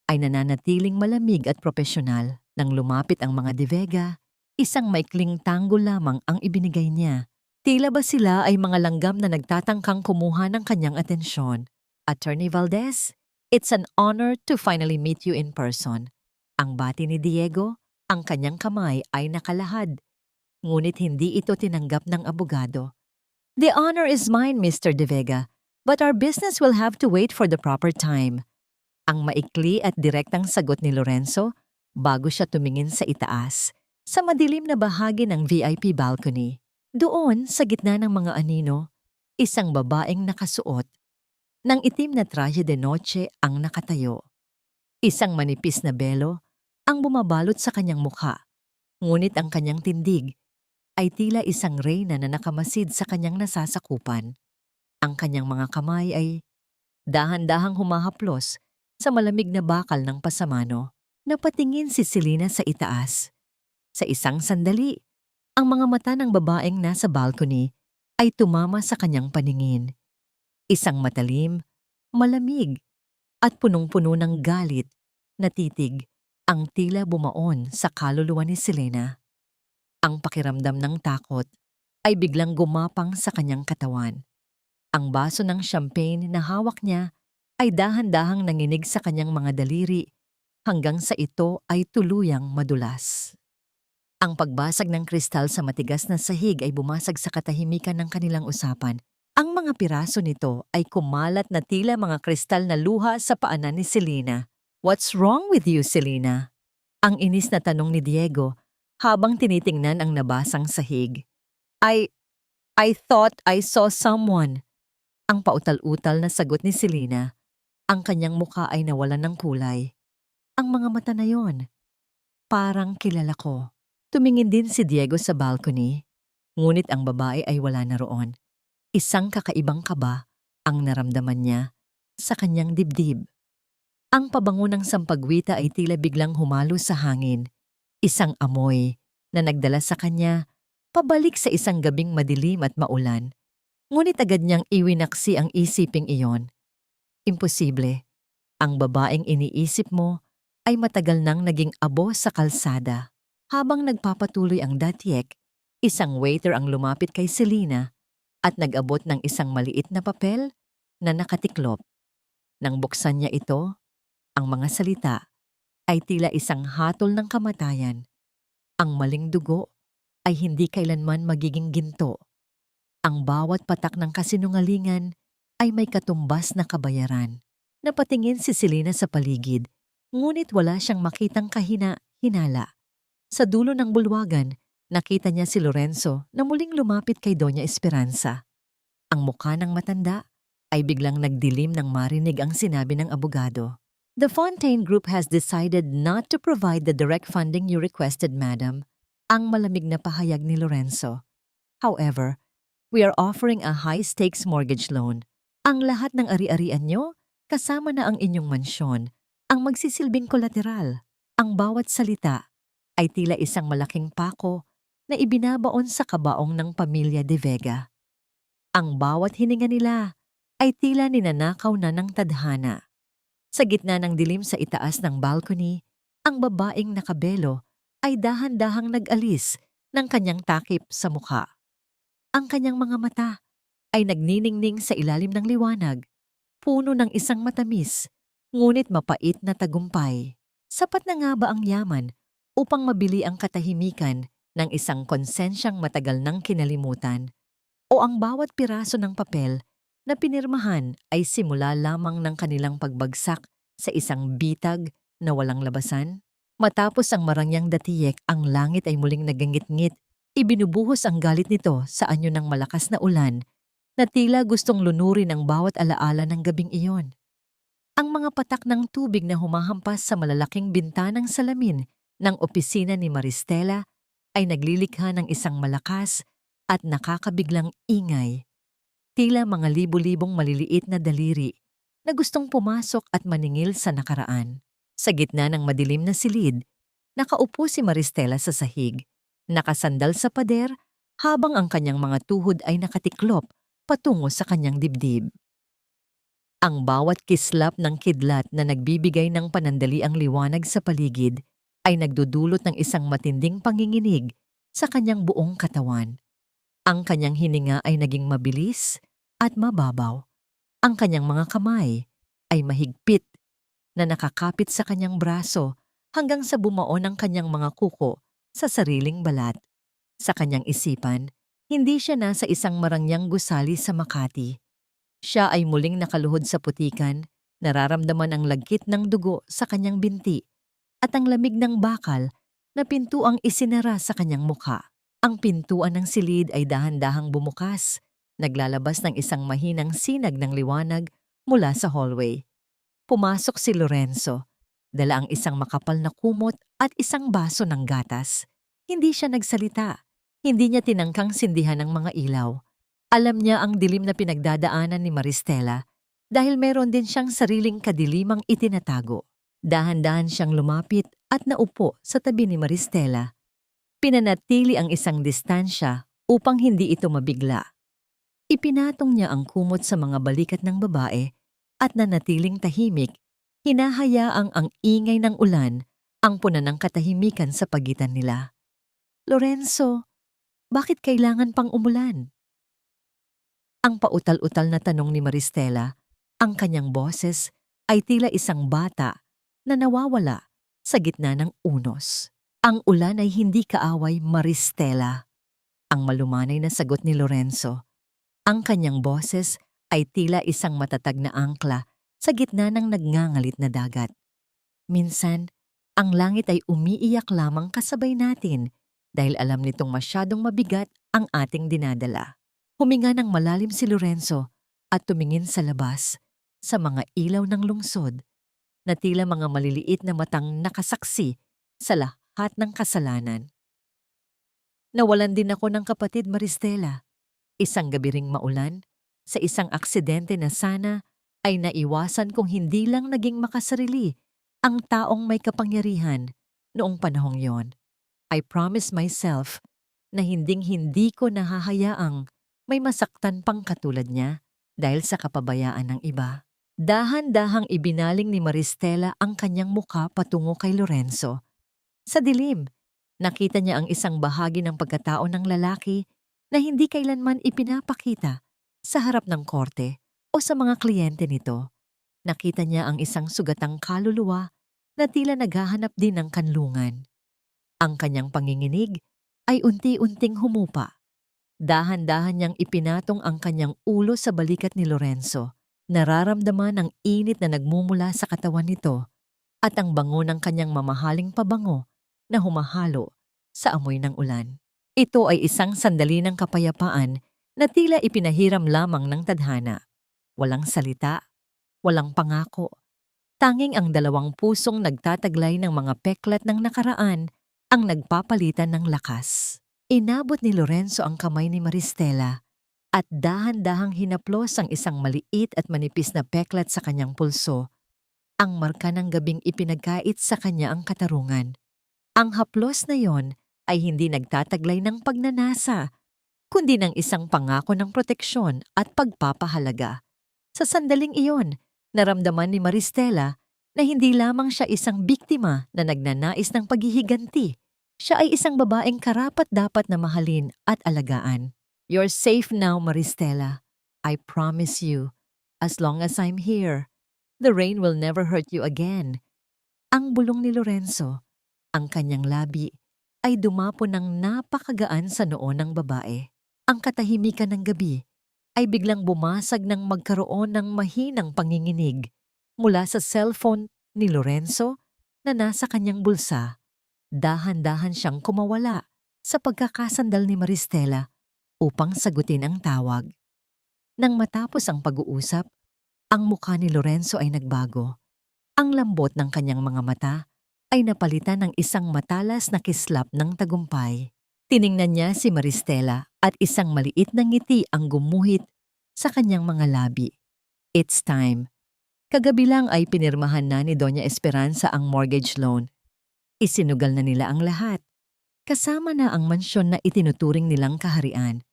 ay nananatiling malamig at propesyonal. Nang lumapit ang mga De Vega, isang maikling tanggol lamang ang ibinigay niya. Tila ba sila ay mga langgam na nagtatangkang kumuha ng kanyang atensyon. Attorney Valdez, it's an honor to finally meet you in person. Ang bati ni Diego, ang kanyang kamay ay nakalahad. Ngunit hindi ito tinanggap ng abogado. The honor is mine, Mr. De Vega, but our business will have to wait for the proper time. Ang maikli at direktang sagot ni Lorenzo bago siya tumingin sa itaas, sa madilim na bahagi ng VIP balcony. Doon, sa gitna ng mga anino, isang babaeng nakasuot ng itim na traje de noche ang nakatayo. Isang manipis na belo ang bumabalot sa kanyang mukha, ngunit ang kanyang tindig ay tila isang reyna na nakamasid sa kanyang nasasakupan. Ang kanyang mga kamay ay dahan-dahang humahaplos sa malamig na bakal ng pasamano. Napatingin si Selena sa itaas. Sa isang sandali, ang mga mata ng babaeng nasa balcony ay tumama sa kanyang paningin. Isang matalim, malamig, at punong-puno ng galit na titig ang tila bumaon sa kaluluwa ni Selena. Ang pakiramdam ng takot ay biglang gumapang sa kanyang katawan. Ang baso ng champagne na hawak niya ay dahan-dahang nanginig sa kanyang mga daliri hanggang sa ito ay tuluyang madulas. Ang pagbasag ng kristal sa matigas na sahig ay bumasag sa katahimikan ng kanilang usapan. Ang mga piraso nito ay kumalat na tila mga kristal na luha sa paanan ni Selena. What's wrong with you, Selena? Ang inis na tanong ni Diego habang tinitingnan ang nabasang sahig. I thought I saw someone. Ang pautal-utal na sagot ni Selena, ang kanyang mukha ay nawalan ng kulay. Ang mga mata na yon, parang kilala ko. Tumingin din si Diego sa balcony, ngunit ang babae ay wala na roon. Isang kakaibang kaba ang naramdaman niya sa kanyang dibdib. Ang pabango ng sampagwita ay tila biglang humalo sa hangin. Isang amoy na nagdala sa kanya pabalik sa isang gabing madilim at maulan. Ngunit agad niyang iwinaksi ang isiping iyon. Imposible. Ang babaeng iniisip mo ay matagal nang naging abo sa kalsada. Habang nagpapatuloy ang datyek, isang waiter ang lumapit kay Selena at nag-abot ng isang maliit na papel na nakatiklop. Nang buksan niya ito, ang mga salita ay tila isang hatol ng kamatayan. Ang maling dugo ay hindi kailanman magiging ginto. Ang bawat patak ng kasinungalingan ay may katumbas na kabayaran. Napatingin si Selena sa paligid, ngunit wala siyang makitang hinala. Sa dulo ng bulwagan, nakita niya si Lorenzo na muling lumapit kay Doña Esperanza. Ang mukha ng matanda ay biglang nagdilim nang marinig ang sinabi ng abogado. The Fontaine Group has decided not to provide the direct funding you requested, madam. Ang malamig na pahayag ni Lorenzo. However, we are offering a high-stakes mortgage loan. Ang lahat ng ari-arian nyo, kasama na ang inyong mansyon, ang magsisilbing kolateral. Ang bawat salita ay tila isang malaking pako na ibinabaon sa kabaong ng pamilya de Vega. Ang bawat hininga nila ay tila ninanakaw na ng tadhana. Sa gitna ng dilim sa itaas ng balcony, ang babaeng nakabelo ay dahan-dahang nag-alis ng kanyang takip sa mukha. Ang kanyang mga mata ay nagniningning sa ilalim ng liwanag, puno ng isang matamis, ngunit mapait na tagumpay. Sapat na nga ba ang yaman upang mabili ang katahimikan ng isang konsensyang matagal nang kinalimutan? O ang bawat piraso ng papel na pinirmahan ay simula lamang ng kanilang pagbagsak sa isang bitag na walang labasan? Matapos ang marangyang datiyek, ang langit ay muling nagangit-ngit. Ibinubuhos ang galit nito sa anyo ng malakas na ulan na tila gustong lunurin ang bawat alaala ng gabing iyon. Ang mga patak ng tubig na humahampas sa malalaking bintanang salamin ng opisina ni Maristela ay naglilikha ng isang malakas at nakakabiglang ingay. Tila mga libu-libong maliliit na daliri na gustong pumasok at maningil sa nakaraan. Sa gitna ng madilim na silid, nakaupo si Maristela sa sahig, nakasandal sa pader habang ang kanyang mga tuhod ay nakatiklop patungo sa kanyang dibdib. Ang bawat kislap ng kidlat na nagbibigay ng panandaliang liwanag sa paligid ay nagdudulot ng isang matinding panginginig sa kanyang buong katawan. Ang kanyang hininga ay naging mabilis at mababaw. Ang kanyang mga kamay ay mahigpit na nakakapit sa kanyang braso hanggang sa bumuo ng kanyang mga kuko sa sariling balat. Sa kanyang isipan, hindi siya nasa isang marangyang gusali sa Makati. Siya ay muling nakaluhod sa putikan, nararamdaman ang lagkit ng dugo sa kanyang binti at ang lamig ng bakal na pintuang isinara sa kanyang mukha. Ang pintuan ng silid ay dahan-dahang bumukas, naglalabas ng isang mahinang sinag ng liwanag mula sa hallway. Pumasok si Lorenzo, dala ang isang makapal na kumot at isang baso ng gatas. Hindi siya nagsalita, hindi niya tinangkang sindihan ng mga ilaw. Alam niya ang dilim na pinagdadaanan ni Maristela dahil meron din siyang sariling kadilimang itinatago. Dahan-dahan siyang lumapit at naupo sa tabi ni Maristela. Pinanatili ang isang distansya upang hindi ito mabigla. Ipinatong niya ang kumot sa mga balikat ng babae at nanatiling tahimik, hinahayaang ang ingay ng ulan ang puna ng katahimikan sa pagitan nila. Lorenzo, bakit kailangan pang umulan? Ang pautal-utal na tanong ni Maristela, ang kanyang boses ay tila isang bata na nawawala sa gitna ng unos. Ang ulan ay hindi kaaway, Maristela. Ang malumanay na sagot ni Lorenzo. Ang kanyang boses ay tila isang matatag na angkla sa gitna ng nagngangalit na dagat. Minsan, ang langit ay umiiyak lamang kasabay natin dahil alam nitong masyadong mabigat ang ating dinadala. Huminga ng malalim si Lorenzo at tumingin sa labas, sa mga ilaw ng lungsod, na tila mga maliliit na matang nakasaksi sa lahat ng kasalanan. Nawalan din ako ng kapatid, Maristela. Isang gabi ring maulan, sa isang aksidente na sana ay naiwasan kung hindi lang naging makasarili ang taong may kapangyarihan noong panahong yon. I promise myself na hinding-hindi ko nahahayaang may masaktan pang katulad niya dahil sa kapabayaan ng iba. Dahan-dahang ibinaling ni Maristela ang kanyang muka patungo kay Lorenzo. Sa dilim, nakita niya ang isang bahagi ng pagkatao ng lalaki na hindi kailanman ipinapakita sa harap ng korte o sa mga kliyente nito. Nakita niya ang isang sugatang kaluluwa na tila naghahanap din ng kanlungan. Ang kanyang panginginig ay unti-unting humupa. Dahan-dahan niyang ipinatong ang kanyang ulo sa balikat ni Lorenzo. Nararamdaman ang init na nagmumula sa katawan nito at ang bango ng kanyang mamahaling pabango na humahalo sa amoy ng ulan. Ito ay isang sandali ng kapayapaan na tila ipinahiram lamang ng tadhana. Walang salita, walang pangako. Tanging ang dalawang pusong nagtataglay ng mga peklat ng nakaraan ang nagpapalitan ng lakas. Inabot ni Lorenzo ang kamay ni Maristela at dahan-dahang hinaplos ang isang maliit at manipis na peklat sa kanyang pulso. Ang marka ng gabing ipinagkait sa kanya ang katarungan. Ang haplos na yon ay hindi nagtataglay ng pagnanasa, kundi ng isang pangako ng proteksyon at pagpapahalaga. Sa sandaling iyon, naramdaman ni Maristela na hindi lamang siya isang biktima na nagnanais ng paghihiganti. Siya ay isang babaeng karapat-dapat na mahalin at alagaan. You're safe now, Maristela. I promise you, as long as I'm here, the rain will never hurt you again. Ang bulong ni Lorenzo, ang kanyang labi, ay dumapo ng napakagaan sa noo ng babae. Ang katahimikan ng gabi ay biglang bumasag ng magkaroon ng mahinang panginginig mula sa cellphone ni Lorenzo na nasa kanyang bulsa. Dahan-dahan siyang kumawala sa pagkakasandal ni Maristela upang sagutin ang tawag. Nang matapos ang pag-uusap, ang mukha ni Lorenzo ay nagbago. Ang lambot ng kanyang mga mata ay napalitan ng isang matalas na kislap ng tagumpay. Tiningnan niya si Maristela at isang maliit na ngiti ang gumuhit sa kanyang mga labi. It's time. Kagabi lang ay pinirmahan na ni Doña Esperanza ang mortgage loan. Isinugal na nila ang lahat. Kasama na ang mansyon na itinuturing nilang kaharian.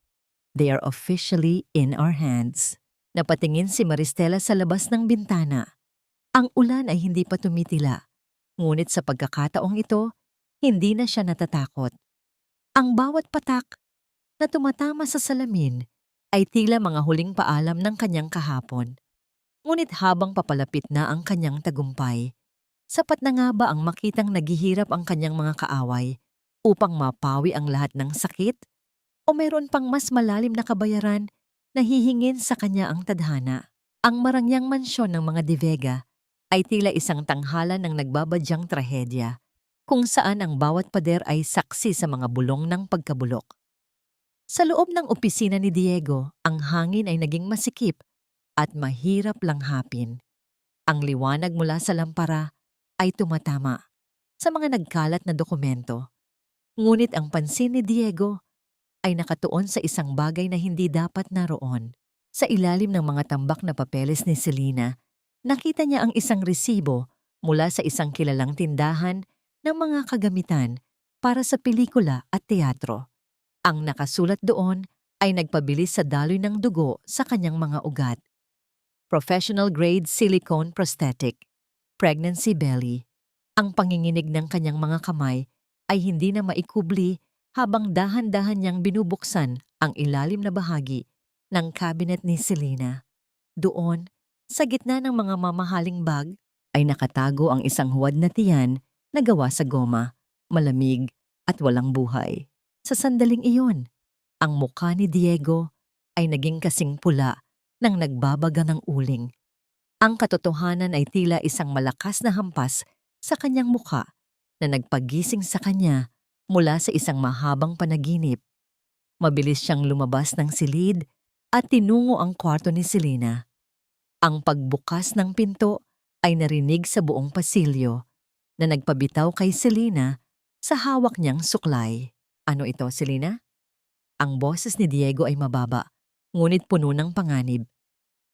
They are officially in our hands. Napatingin si Maristela sa labas ng bintana. Ang ulan ay hindi pa tumitila. Ngunit sa pagkakataong ito, hindi na siya natatakot. Ang bawat patak na tumatama sa salamin ay tila mga huling paalam ng kanyang kahapon. Ngunit habang papalapit na ang kanyang tagumpay, sapat na nga ba ang makitang naghihirap ang kanyang mga kaaway upang mapawi ang lahat ng sakit? O meron pang mas malalim na kabayaran na hihingin sa kanya ang tadhana? Ang marangyang mansyon ng mga De Vega ay tila isang tanghalan ng nagbabadyang trahedya, kung saan ang bawat pader ay saksi sa mga bulong ng pagkabulok. Sa loob ng opisina ni Diego, ang hangin ay naging masikip at mahirap langhapin. Ang liwanag mula sa lampara ay tumatama sa mga nagkalat na dokumento. Ngunit ang pansin ni Diego ay nakatuon sa isang bagay na hindi dapat naroon. Sa ilalim ng mga tambak na papeles ni Selena, nakita niya ang isang resibo mula sa isang kilalang tindahan ng mga kagamitan para sa pelikula at teatro. Ang nakasulat doon ay nagpabilis sa daloy ng dugo sa kanyang mga ugat. Professional grade silicone prosthetic, pregnancy belly. Ang panginginig ng kanyang mga kamay ay hindi na maikubli habang dahan-dahan niyang binubuksan ang ilalim na bahagi ng cabinet ni Selena. Doon, sa gitna ng mga mamahaling bag, ay nakatago ang isang huwad na tiyan na gawa sa goma, malamig at walang buhay. Sa sandaling iyon, ang mukha ni Diego ay naging kasing pula ng nagbabaga ng uling. Ang katotohanan ay tila isang malakas na hampas sa kanyang mukha na nagpagising sa kanya mula sa isang mahabang panaginip. Mabilis siyang lumabas ng silid at tinungo ang kwarto ni Selena. Ang pagbukas ng pinto ay narinig sa buong pasilyo na nagpabitaw kay Selena sa hawak niyang suklay. Ano ito, Selena? Ang boses ni Diego ay mababa, ngunit puno ng panganib,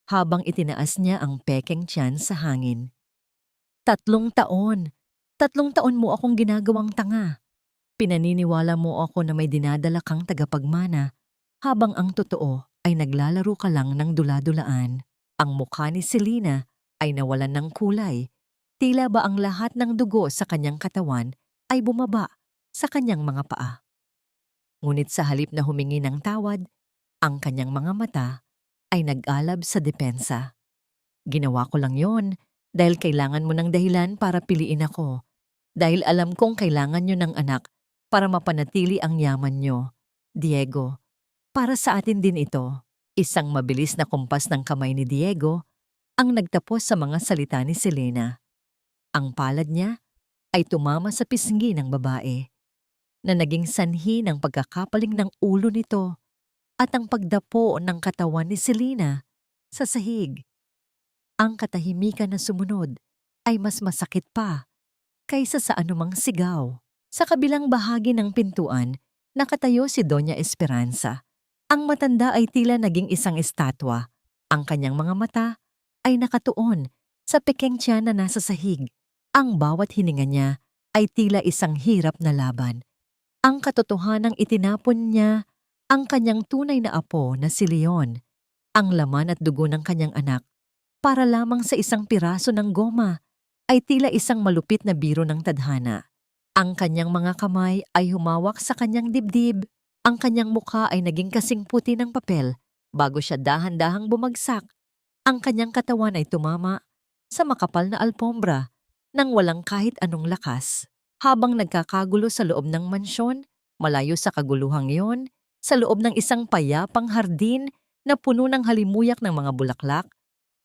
habang itinaas niya ang pekeng tiyan sa hangin. 3 taon! 3 taon mo akong ginagawang tanga. Pinaniniwala mo ako na may dinadala kang tagapagmana, habang ang totoo ay naglalaro ka lang ng dula-dulaan. Ang mukha ni Selena ay nawalan ng kulay. Tila ba ang lahat ng dugo sa kanyang katawan ay bumaba sa kanyang mga paa. Ngunit sa halip na humingi ng tawad, ang kanyang mga mata ay nag-alab sa depensa. Ginawa ko lang yon dahil kailangan mo ng dahilan para piliin ako. Dahil alam kong kailangan nyo ng anak para mapanatili ang yaman nyo. Diego, para sa atin din ito. Isang mabilis na kumpas ng kamay ni Diego ang nagtapos sa mga salita ni Selena. Ang palad niya ay tumama sa pisngi ng babae na naging sanhi ng pagkakapaling ng ulo nito at ang pagdapo ng katawan ni Selena sa sahig. Ang katahimikan na sumunod ay mas masakit pa kaysa sa anumang sigaw. Sa kabilang bahagi ng pintuan, nakatayo si Doña Esperanza. Ang matanda ay tila naging isang estatwa. Ang kanyang mga mata ay nakatuon sa pekeng tiyan na nasa sahig. Ang bawat hininga niya ay tila isang hirap na laban. Ang katotohanang itinapon niya ang kanyang tunay na apo na si Leon, ang laman at dugo ng kanyang anak, para lamang sa isang piraso ng goma, ay tila isang malupit na biro ng tadhana. Ang kanyang mga kamay ay humawak sa kanyang dibdib. Ang kanyang mukha ay naging kasing puti ng papel bago siya dahan-dahang bumagsak. Ang kanyang katawan ay tumama sa makapal na alpombra nang walang kahit anong lakas. Habang nagkakagulo sa loob ng mansyon, malayo sa kaguluhang iyon, sa loob ng isang payapang hardin na puno ng halimuyak ng mga bulaklak,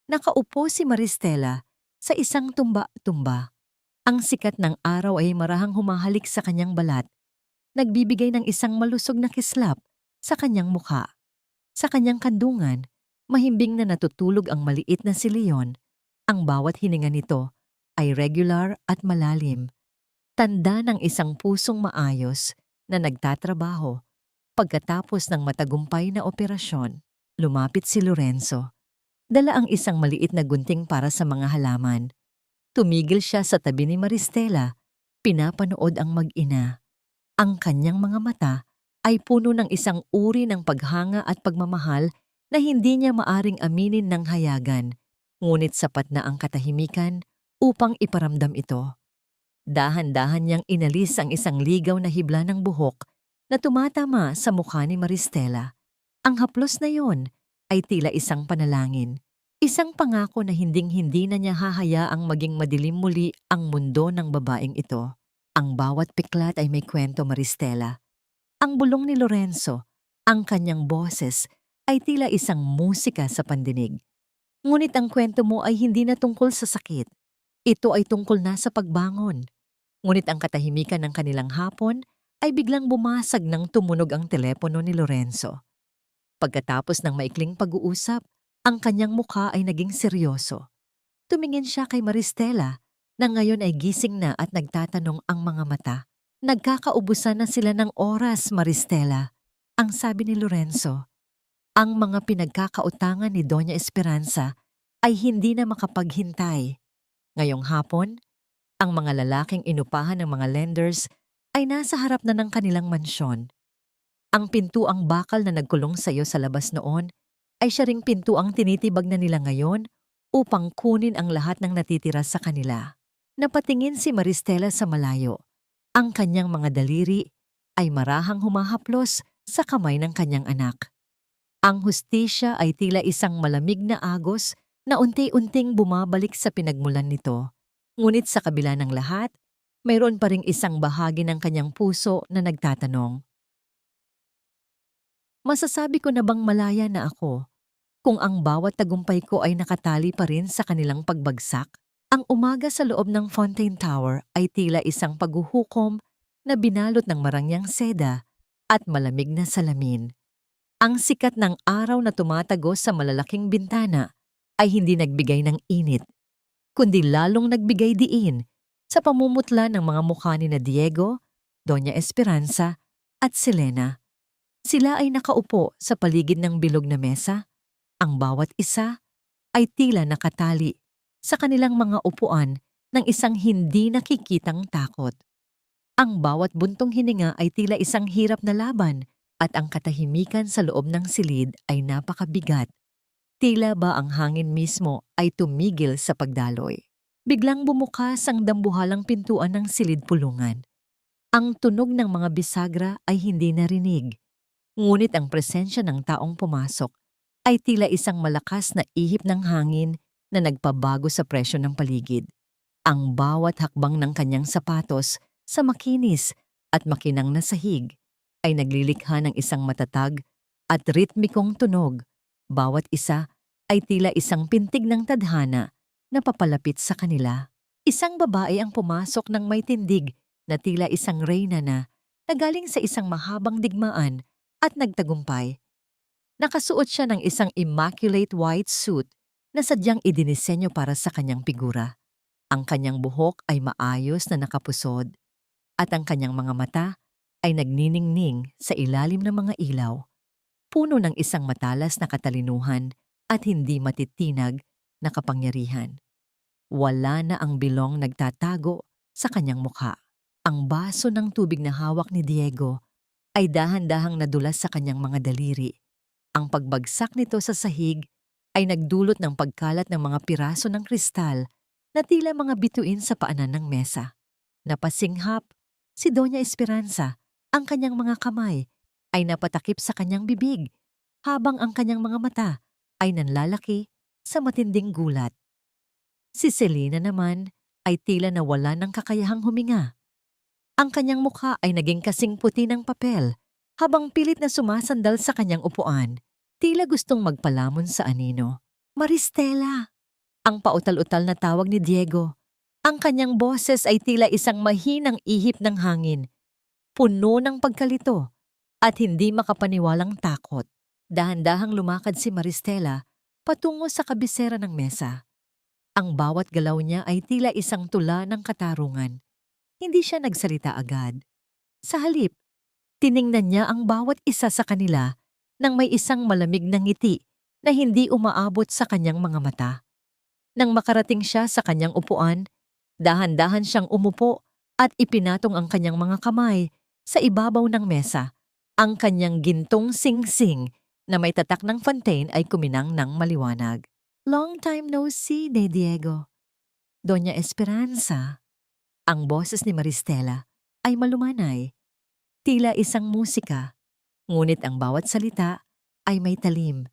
nakaupo si Maristela sa isang tumba-tumba. Ang sikat ng araw ay marahang humahalik sa kanyang balat, nagbibigay ng isang malusog na kislap sa kanyang mukha. Sa kanyang kandungan, mahimbing na natutulog ang maliit na si Leon. Ang bawat hininga nito ay regular at malalim. Tanda ng isang pusong maayos na nagtatrabaho. Pagkatapos ng matagumpay na operasyon, lumapit si Lorenzo. Dala ang isang maliit na gunting para sa mga halaman. Tumigil siya sa tabi ni Maristela, pinapanood ang mag-ina. Ang kanyang mga mata ay puno ng isang uri ng paghanga at pagmamahal na hindi niya maaring aminin ng hayagan, ngunit sapat na ang katahimikan upang iparamdam ito. Dahan-dahan niyang inalis ang isang ligaw na hibla ng buhok na tumatama sa mukha ni Maristela. Ang haplos na yon ay tila isang panalangin, isang pangako na hinding-hindi na niya hahayaang maging madilim muli ang mundo ng babaeng ito. Ang bawat piklat ay may kwento, Maristela. Ang bulong ni Lorenzo, ang kanyang boses, ay tila isang musika sa pandinig. Ngunit ang kwento mo ay hindi na tungkol sa sakit. Ito ay tungkol na sa pagbangon. Ngunit ang katahimikan ng kanilang hapon ay biglang bumasag nang tumunog ang telepono ni Lorenzo. Pagkatapos ng maikling pag-uusap, ang kanyang mukha ay naging seryoso. Tumingin siya kay Maristela na ngayon ay gising na at nagtatanong ang mga mata. Nagkakaubusan na sila ng oras, Maristela. Ang sabi ni Lorenzo, ang mga pinagkakautangan ni Doña Esperanza ay hindi na makapaghintay. Ngayong hapon, ang mga lalaking inupahan ng mga lenders ay nasa harap na ng kanilang mansyon. Ang pintuang bakal na nagkulong sa iyo sa labas noon ay siya ring pintuang tinitibag na nila ngayon upang kunin ang lahat ng natitira sa kanila. Napatingin si Maristela sa malayo. Ang kanyang mga daliri ay marahang humahaplos sa kamay ng kanyang anak. Ang hustisya ay tila isang malamig na agos na unti-unting bumabalik sa pinagmulan nito. Ngunit sa kabila ng lahat, mayroon pa ring isang bahagi ng kanyang puso na nagtatanong. Masasabi ko na bang malaya na ako kung ang bawat tagumpay ko ay nakatali pa rin sa kanilang pagbagsak? Ang umaga sa loob ng Fontaine Tower ay tila isang paghuhukom na binalot ng marangyang seda at malamig na salamin. Ang sikat ng araw na tumatagos sa malalaking bintana ay hindi nagbigay ng init, kundi lalong nagbigay diin sa pamumutla ng mga mukha ni na Diego, Doña Esperanza at Selena. Sila ay nakaupo sa paligid ng bilog na mesa. Ang bawat isa ay tila nakatali sa kanilang mga upuan ng isang hindi nakikitang takot. Ang bawat buntong hininga ay tila isang hirap na laban at ang katahimikan sa loob ng silid ay napakabigat. Tila ba ang hangin mismo ay tumigil sa pagdaloy. Biglang bumukas ang dambuhalang pintuan ng silid pulungan. Ang tunog ng mga bisagra ay hindi narinig. Ngunit ang presensya ng taong pumasok ay tila isang malakas na ihip ng hangin na nagpabago sa presyo ng paligid. Ang bawat hakbang ng kanyang sapatos sa makinis at makinang na sahig ay naglilikha ng isang matatag at ritmikong tunog. Bawat isa ay tila isang pintig ng tadhana na papalapit sa kanila. Isang babae ang pumasok ng may tindig na tila isang reyna na nagaling sa isang mahabang digmaan at nagtagumpay. Nakasuot siya ng isang immaculate white suit na sadyang idinisenyo para sa kanyang figura. Ang kanyang buhok ay maayos na nakapusod at ang kanyang mga mata ay nagniningning sa ilalim ng mga ilaw, puno ng isang matalas na katalinuhan at hindi matitinag na kapangyarihan. Wala na ang bilong nagtatago sa kanyang mukha. Ang baso ng tubig na hawak ni Diego ay dahan-dahang nadulas sa kanyang mga daliri. Ang pagbagsak nito sa sahig ay nagdulot ng pagkalat ng mga piraso ng kristal na tila mga bituin sa paanan ng mesa. Napasinghap si Doña Esperanza. Ang kanyang mga kamay ay napatakip sa kanyang bibig habang ang kanyang mga mata ay nanlalaki sa matinding gulat. Si Selena naman ay tila nawala ng kakayahang huminga. Ang kanyang mukha ay naging kasing puti ng papel habang pilit na sumasandal sa kanyang upuan. Tila gustong magpalamon sa anino. "Maristela!" Ang pautal-utal na tawag ni Diego. Ang kanyang boses ay tila isang mahinang ihip ng hangin, puno ng pagkalito at hindi makapaniwalang takot. Dahan-dahang lumakad si Maristela patungo sa kabisera ng mesa. Ang bawat galaw niya ay tila isang tula ng katarungan. Hindi siya nagsalita agad. Sa halip, tiningnan niya ang bawat isa sa kanila nang may isang malamig na ngiti na hindi umaabot sa kanyang mga mata. Nang makarating siya sa kanyang upuan, dahan-dahan siyang umupo at ipinatong ang kanyang mga kamay sa ibabaw ng mesa. Ang kanyang gintong sing-sing na may tatak ng fontaine ay kuminang ng maliwanag. "Long time no see, de Diego." "Doña Esperanza." Ang boses ni Maristela ay malumanay, tila isang musika, ngunit ang bawat salita ay may talim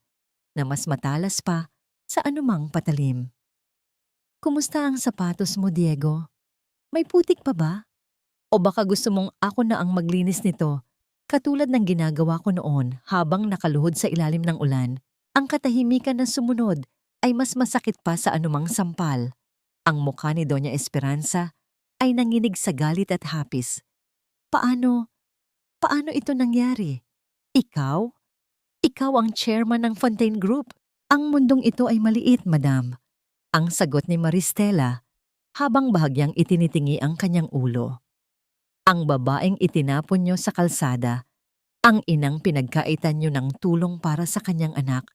na mas matalas pa sa anumang patalim. "Kumusta ang sapatos mo, Diego? May putik pa ba? O baka gusto mong ako na ang maglinis nito, katulad ng ginagawa ko noon habang nakaluhod sa ilalim ng ulan?" Ang katahimikan na sumunod ay mas masakit pa sa anumang sampal. Ang mukha ni Doña Esperanza ay nanginig sa galit at hapis. Paano ito nangyari? Ikaw? Ikaw ang chairman ng Fontaine Group. "Ang mundong ito ay maliit, madam." Ang sagot ni Maristela habang bahagyang itinitingi ang kanyang ulo. "Ang babaeng itinapon niyo sa kalsada, ang inang pinagkaitan niyo ng tulong para sa kanyang anak,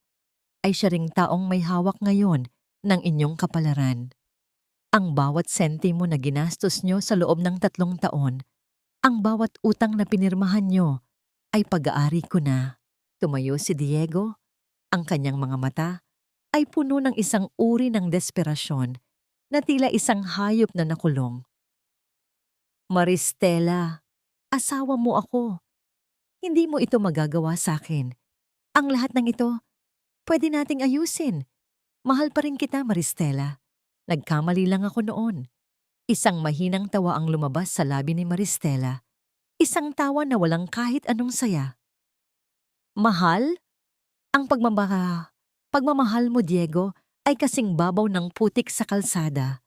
ay siya ring taong may hawak ngayon ng inyong kapalaran. Ang bawat sentimo na ginastos nyo sa loob ng 3 taon, ang bawat utang na pinirmahan nyo, ay pag-aari ko na." Tumayo si Diego. Ang kanyang mga mata ay puno ng isang uri ng desperasyon na tila isang hayop na nakulong. "Maristela, asawa mo ako. Hindi mo ito magagawa sa akin. Ang lahat ng ito, pwede nating ayusin. Mahal pa rin kita, Maristela. Nagkamali lang ako noon." Isang mahinang tawa ang lumabas sa labi ni Maristela. Isang tawa na walang kahit anong saya. "Mahal? Ang pagmamahal mo, Diego, ay kasing babaw ng putik sa kalsada.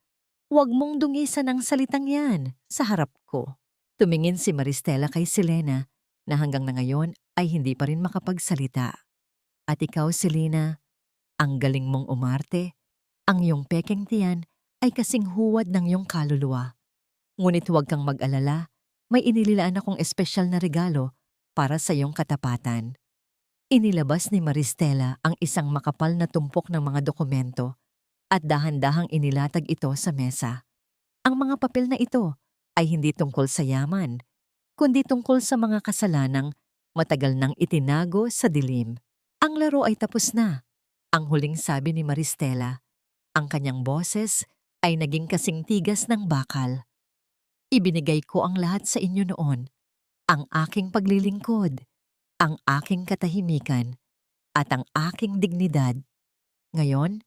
Huwag mong dungisan ang salitang yan sa harap ko." Tumingin si Maristela kay Selena na hanggang na ngayon ay hindi pa rin makapagsalita. At ikaw, Selena, ang galing mong umarte. Ang iyong pekeng tiyan ay kasing huwad ng iyong kaluluwa. Ngunit huwag kang mag-alala, may inilaan akong espesyal na regalo para sa iyong katapatan. Inilabas ni Maristela ang isang makapal na tumpok ng mga dokumento at dahan-dahang inilatag ito sa mesa. Ang mga papel na ito ay hindi tungkol sa yaman, kundi tungkol sa mga kasalanang matagal nang itinago sa dilim. Ang laro ay tapos na. Ang huling sabi ni Maristela. Ang kanyang boses ay naging kasing tigas ng bakal. Ibinigay ko ang lahat sa inyo noon. Ang aking paglilingkod, ang aking katahimikan, at ang aking dignidad. Ngayon,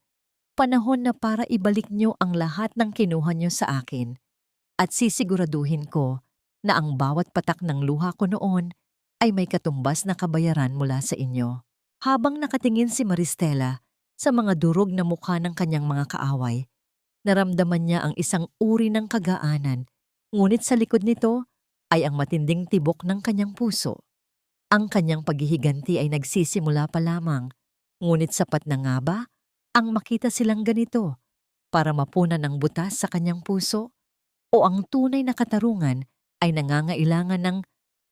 panahon na para ibalik niyo ang lahat ng kinuha niyo sa akin at sisiguraduhin ko na ang bawat patak ng luha ko noon ay may katumbas na kabayaran mula sa inyo. Habang nakatingin si Maristela sa mga durog na mukha ng kanyang mga kaaway, naramdaman niya ang isang uri ng kagaanan, ngunit sa likod nito ay ang matinding tibok ng kanyang puso. Ang kanyang paghihiganti ay nagsisimula pa lamang, ngunit sapat na nga ba ang makita silang ganito para mapunan ng butas sa kanyang puso? O ang tunay na katarungan ay nangangailangan ng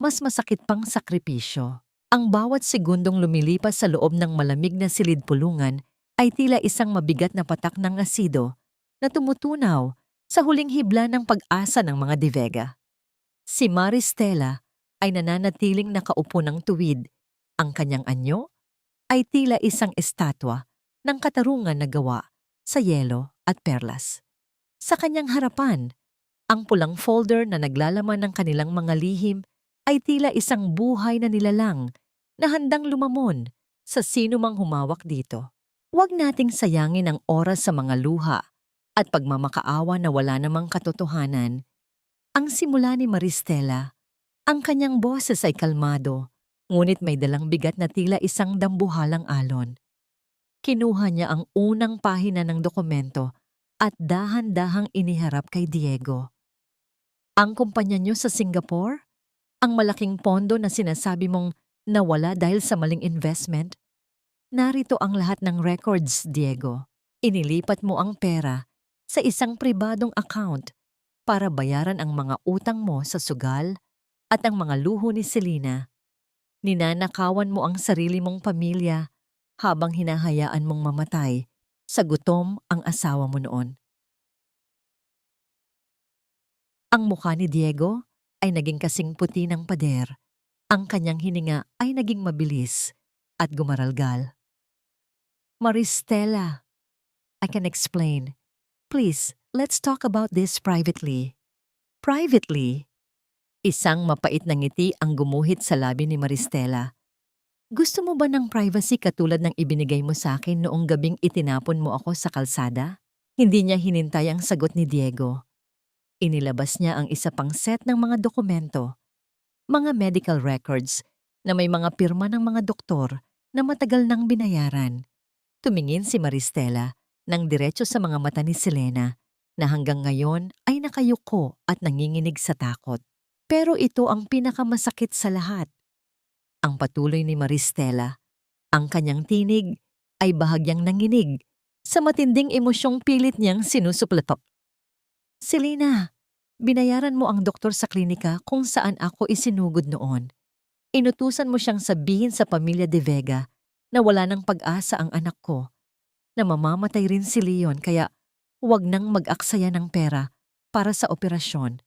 mas masakit pang sakripisyo? Ang bawat segundong lumilipas sa loob ng malamig na silid-pulungan ay tila isang mabigat na patak ng asido na tumutunaw sa huling hibla ng pag-asa ng mga De Vega. Si Maristela ay nananatiling nakaupo ng tuwid. Ang kanyang anyo ay tila isang estatwa ng katarungan na gawa sa yelo at perlas. Sa kanyang harapan, ang pulang folder na naglalaman ng kanilang mga lihim ay tila isang buhay na nilalang na handang lumamon sa sino mang humawak dito. Huwag nating sayangin ang oras sa mga luha at pagmamakaawa na wala namang katotohanan. Ang simula ni Maristela, ang kanyang boses ay kalmado, ngunit may dalang bigat na tila isang dambuhalang alon. Kinuha niya ang unang pahina ng dokumento at dahan-dahang iniharap kay Diego. Ang kumpanya niyo sa Singapore? Ang malaking pondo na sinasabi mong nawala dahil sa maling investment? Narito ang lahat ng records, Diego. Inilipat mo ang pera sa isang pribadong account para bayaran ang mga utang mo sa sugal at ang mga luho ni Selena. Ninanakawan mo ang sarili mong pamilya habang hinahayaan mong mamatay sa gutom ang asawa mo noon. Ang mukha ni Diego ay naging kasing puti ng pader. Ang kanyang hininga ay naging mabilis at gumaralgal. Maristela, I can explain. Please, let's talk about this privately. Privately? Isang mapait na ngiti ang gumuhit sa labi ni Maristela. Gusto mo ba ng privacy katulad ng ibinigay mo sa akin noong gabing itinapon mo ako sa kalsada? Hindi niya hinintay ang sagot ni Diego. Inilabas niya ang isa pang set ng mga dokumento, mga medical records na may mga pirma ng mga doktor na matagal nang binayaran. Tumingin si Maristela nang diretso sa mga mata ni Selena na hanggang ngayon ay nakayuko at nanginginig sa takot. Pero ito ang pinakamasakit sa lahat. Ang patuloy ni Maristela, ang kanyang tinig ay bahagyang nanginig sa matinding emosyong pilit niyang sinusuplapap. Selena, binayaran mo ang doktor sa klinika kung saan ako isinugod noon. Inutusan mo siyang sabihin sa pamilya De Vega na wala ng pag-asa ang anak ko, na mamamatay rin si Leon kaya huwag nang mag-aksaya ng pera para sa operasyon.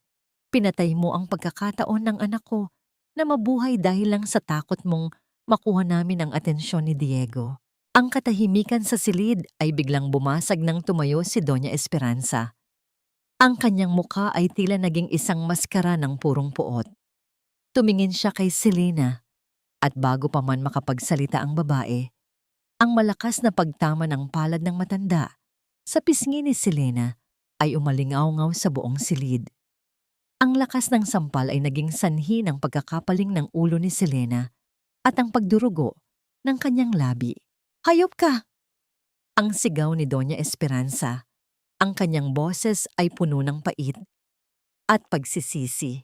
Pinatay mo ang pagkakataon ng anak ko na mabuhay dahil lang sa takot mong makuha namin ang atensyon ni Diego. Ang katahimikan sa silid ay biglang bumasag nang tumayo si Doña Esperanza. Ang kanyang mukha ay tila naging isang maskara ng purong puot. Tumingin siya kay Selena at bago pa man makapagsalita ang babae, ang malakas na pagtama ng palad ng matanda sa pisngi ni Selena ay umalingaw-ngaw sa buong silid. Ang lakas ng sampal ay naging sanhi ng pagkakapaling ng ulo ni Selena at ang pagdurugo ng kanyang labi. Hayop ka! Ang sigaw ni Doña Esperanza. Ang kanyang boses ay puno ng pait at pagsisisi.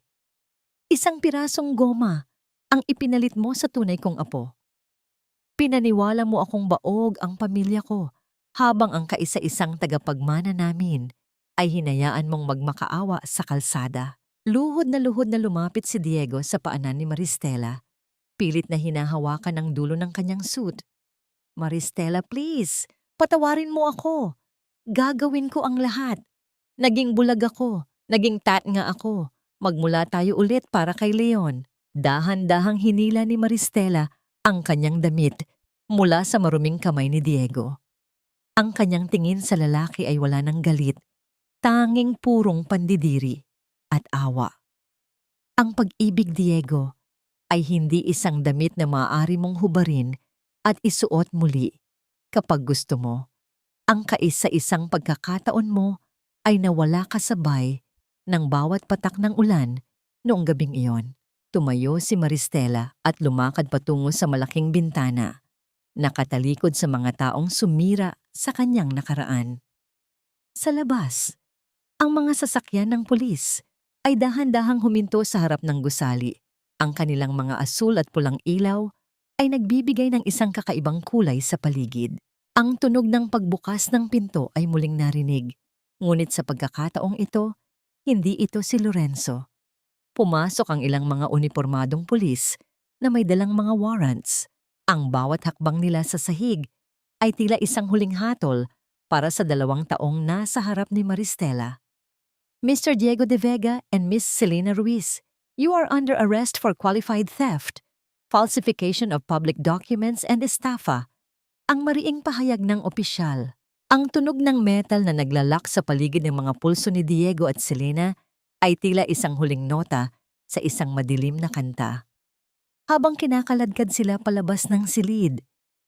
Isang pirasong goma ang ipinalit mo sa tunay kong apo. Pinaniwala mo akong baog ang pamilya ko, habang ang kaisa-isang tagapagmana namin ay hinayaan mong magmakaawa sa kalsada. Luhod na lumapit si Diego sa paanan ni Maristela. Pilit na hinahawakan ang dulo ng kanyang suit. Maristela, please, patawarin mo ako. Gagawin ko ang lahat. Naging bulag ako, naging tat nga ako. Magmula tayo ulit para kay Leon. Dahan-dahang hinila ni Maristela ang kanyang damit mula sa maruming kamay ni Diego. Ang kanyang tingin sa lalaki ay wala ng galit, tanging purong pandidiri at awa. Ang pag-ibig, Diego, ay hindi isang damit na maaari mong hubarin at isuot muli kapag gusto mo. Ang kaisa-isang pagkakataon mo ay nawala kasabay ng bawat patak ng ulan noong gabing iyon. Tumayo si Maristela at lumakad patungo sa malaking bintana, nakatalikod sa mga taong sumira sa kanyang nakaraan. Sa labas, ang mga sasakyan ng pulis ay dahan-dahang huminto sa harap ng gusali. Ang kanilang mga asul at pulang ilaw ay nagbibigay ng isang kakaibang kulay sa paligid. Ang tunog ng pagbukas ng pinto ay muling narinig, ngunit sa pagkakataong ito, hindi ito si Lorenzo. Pumasok ang ilang mga unipormadong pulis na may dalang mga warrants. Ang bawat hakbang nila sa sahig ay tila isang huling hatol para sa 2 taong nasa harap ni Maristela. Mr. Diego de Vega and Miss Selena Ruiz, you are under arrest for qualified theft, falsification of public documents and estafa. Ang mariing pahayag ng opisyal. Ang tunog ng metal na naglalak sa paligid ng mga pulso ni Diego at Selena ay tila isang huling nota sa isang madilim na kanta. Habang kinakaladkad sila palabas ng silid,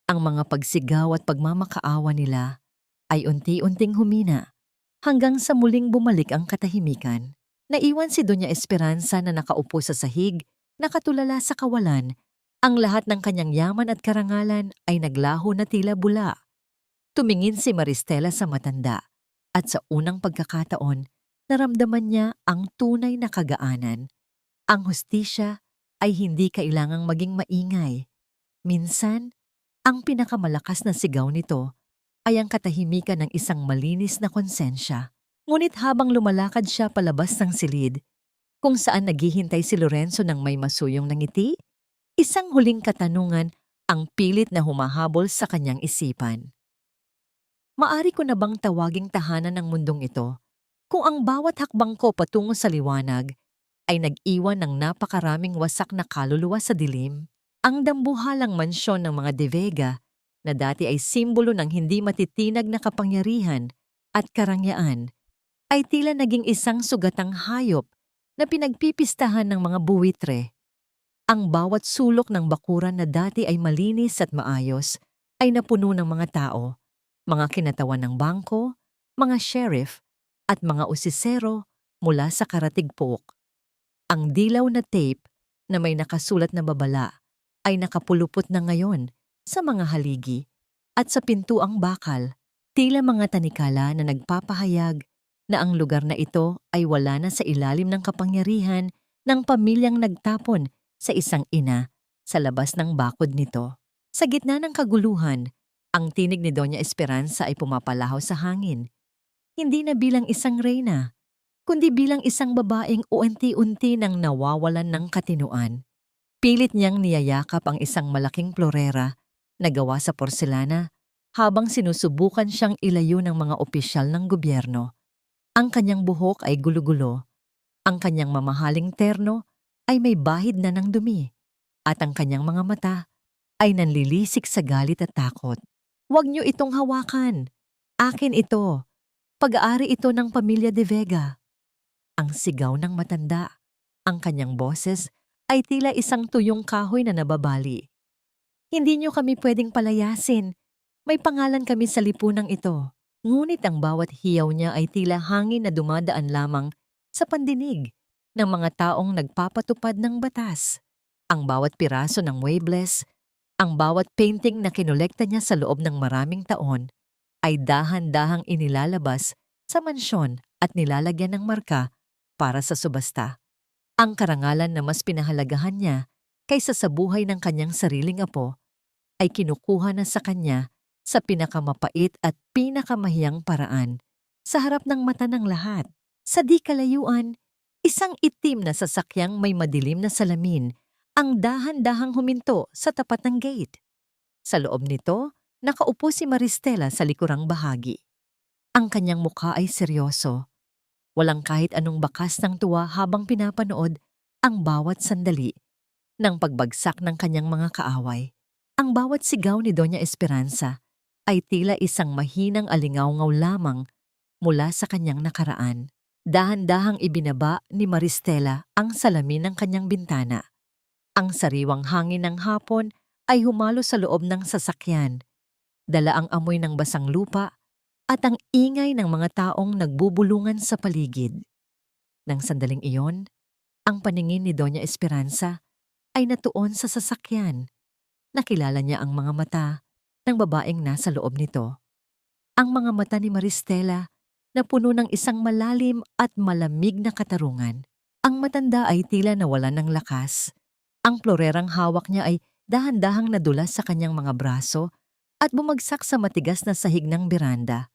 ang mga pagsigaw at pagmamakaawa nila ay unti-unting humina hanggang sa muling bumalik ang katahimikan. Naiwan si Doña Esperanza na nakaupo sa sahig, nakatulala sa kawalan. Ang lahat ng kanyang yaman at karangalan ay naglaho na tila bula. Tumingin si Maristela sa matanda at sa unang pagkakataon, naramdaman niya ang tunay na kagaanan. Ang hustisya ay hindi kailangang maging maingay. Minsan, ang pinakamalakas na sigaw nito ay ang katahimikan ng isang malinis na konsensya. Ngunit habang lumalakad siya palabas ng silid, kung saan naghihintay si Lorenzo ng may masuyong na ngiti, isang huling katanungan ang pilit na humahabol sa kanyang isipan. Maari ko na bang tawaging tahanan ng mundong ito kung ang bawat hakbang ko patungo sa liwanag ay nag-iwan ng napakaraming wasak na kaluluwa sa dilim? Ang dambuhalang mansyon ng mga De Vega na dati ay simbolo ng hindi matitinag na kapangyarihan at karangyaan ay tila naging isang sugatang hayop na pinagpipistahan ng mga buwitre. Ang bawat sulok ng bakuran na dati ay malinis at maayos ay napuno ng mga tao, mga kinatawan ng bangko, mga sheriff, at mga usisero mula sa karatigpok. Ang dilaw na tape na may nakasulat na babala ay nakapulupot na ngayon sa mga haligi at sa pintuang bakal, tila mga tanikala na nagpapahayag na ang lugar na ito ay wala na sa ilalim ng kapangyarihan ng pamilyang nagtapon sa isang ina sa labas ng bakod nito. Sa gitna ng kaguluhan, ang tinig ni Doña Esperanza ay pumapalahaw sa hangin. Hindi na bilang isang reyna, kundi bilang isang babaeng unti-unti nang nawawalan ng katinuan. Pilit niyang niyayakap ang isang malaking florera na gawa sa porselana habang sinusubukan siyang ilayo ng mga opisyal ng gobyerno. Ang kanyang buhok ay gulo-gulo, ang kanyang mamahaling terno ay may bahid na ng dumi, at ang kanyang mga mata ay nanlilisik sa galit at takot. "Huwag niyo itong hawakan! Akin ito! Pag-aari ito ng pamilya De Vega." Ang sigaw ng matanda, ang kanyang boses ay tila isang tuyong kahoy na nababali. "Hindi niyo kami pwedeng palayasin. May pangalan kami sa lipunang ito." Ngunit ang bawat hiyaw niya ay tila hangin na dumadaan lamang sa pandinig ng mga taong nagpapatupad ng batas. Ang bawat piraso ng Muebles, ang bawat painting na kinolekta niya sa loob ng maraming taon ay dahan-dahang inilalabas sa mansyon at nilalagyan ng marka para sa subasta. Ang karangalan na mas pinahalagahan niya kaysa sa buhay ng kanyang sariling apo, ay kinukuha na sa kanya sa pinakamapait at pinakamahiyang paraan sa harap ng mata ng lahat. Sa di kalayuan, isang itim na sasakyang may madilim na salamin ang dahan-dahang huminto sa tapat ng gate. Sa loob nito, nakaupo si Maristela sa likurang bahagi. Ang kanyang mukha ay seryoso. Walang kahit anong bakas ng tuwa habang pinapanood ang bawat sandali ng pagbagsak ng kanyang mga kaaway. Ang bawat sigaw ni Doña Esperanza ay tila isang mahinang alingawngaw lamang mula sa kanyang nakaraan. Dahan-dahang ibinaba ni Maristela ang salamin ng kanyang bintana. Ang sariwang hangin ng hapon ay humalo sa loob ng sasakyan. Dala ang amoy ng basang lupa at ang ingay ng mga taong nagbubulungan sa paligid. Nang sandaling iyon, ang paningin ni Doña Esperanza ay natuon sa sasakyan. Nakilala niya ang mga mata ng babaeng nasa loob nito. Ang mga mata ni Maristela na puno ng isang malalim at malamig na katarungan. Ang matanda ay tila nawalan ng lakas. Ang florerang hawak niya ay dahan-dahang nadulas sa kanyang mga braso at bumagsak sa matigas na sahig ng beranda.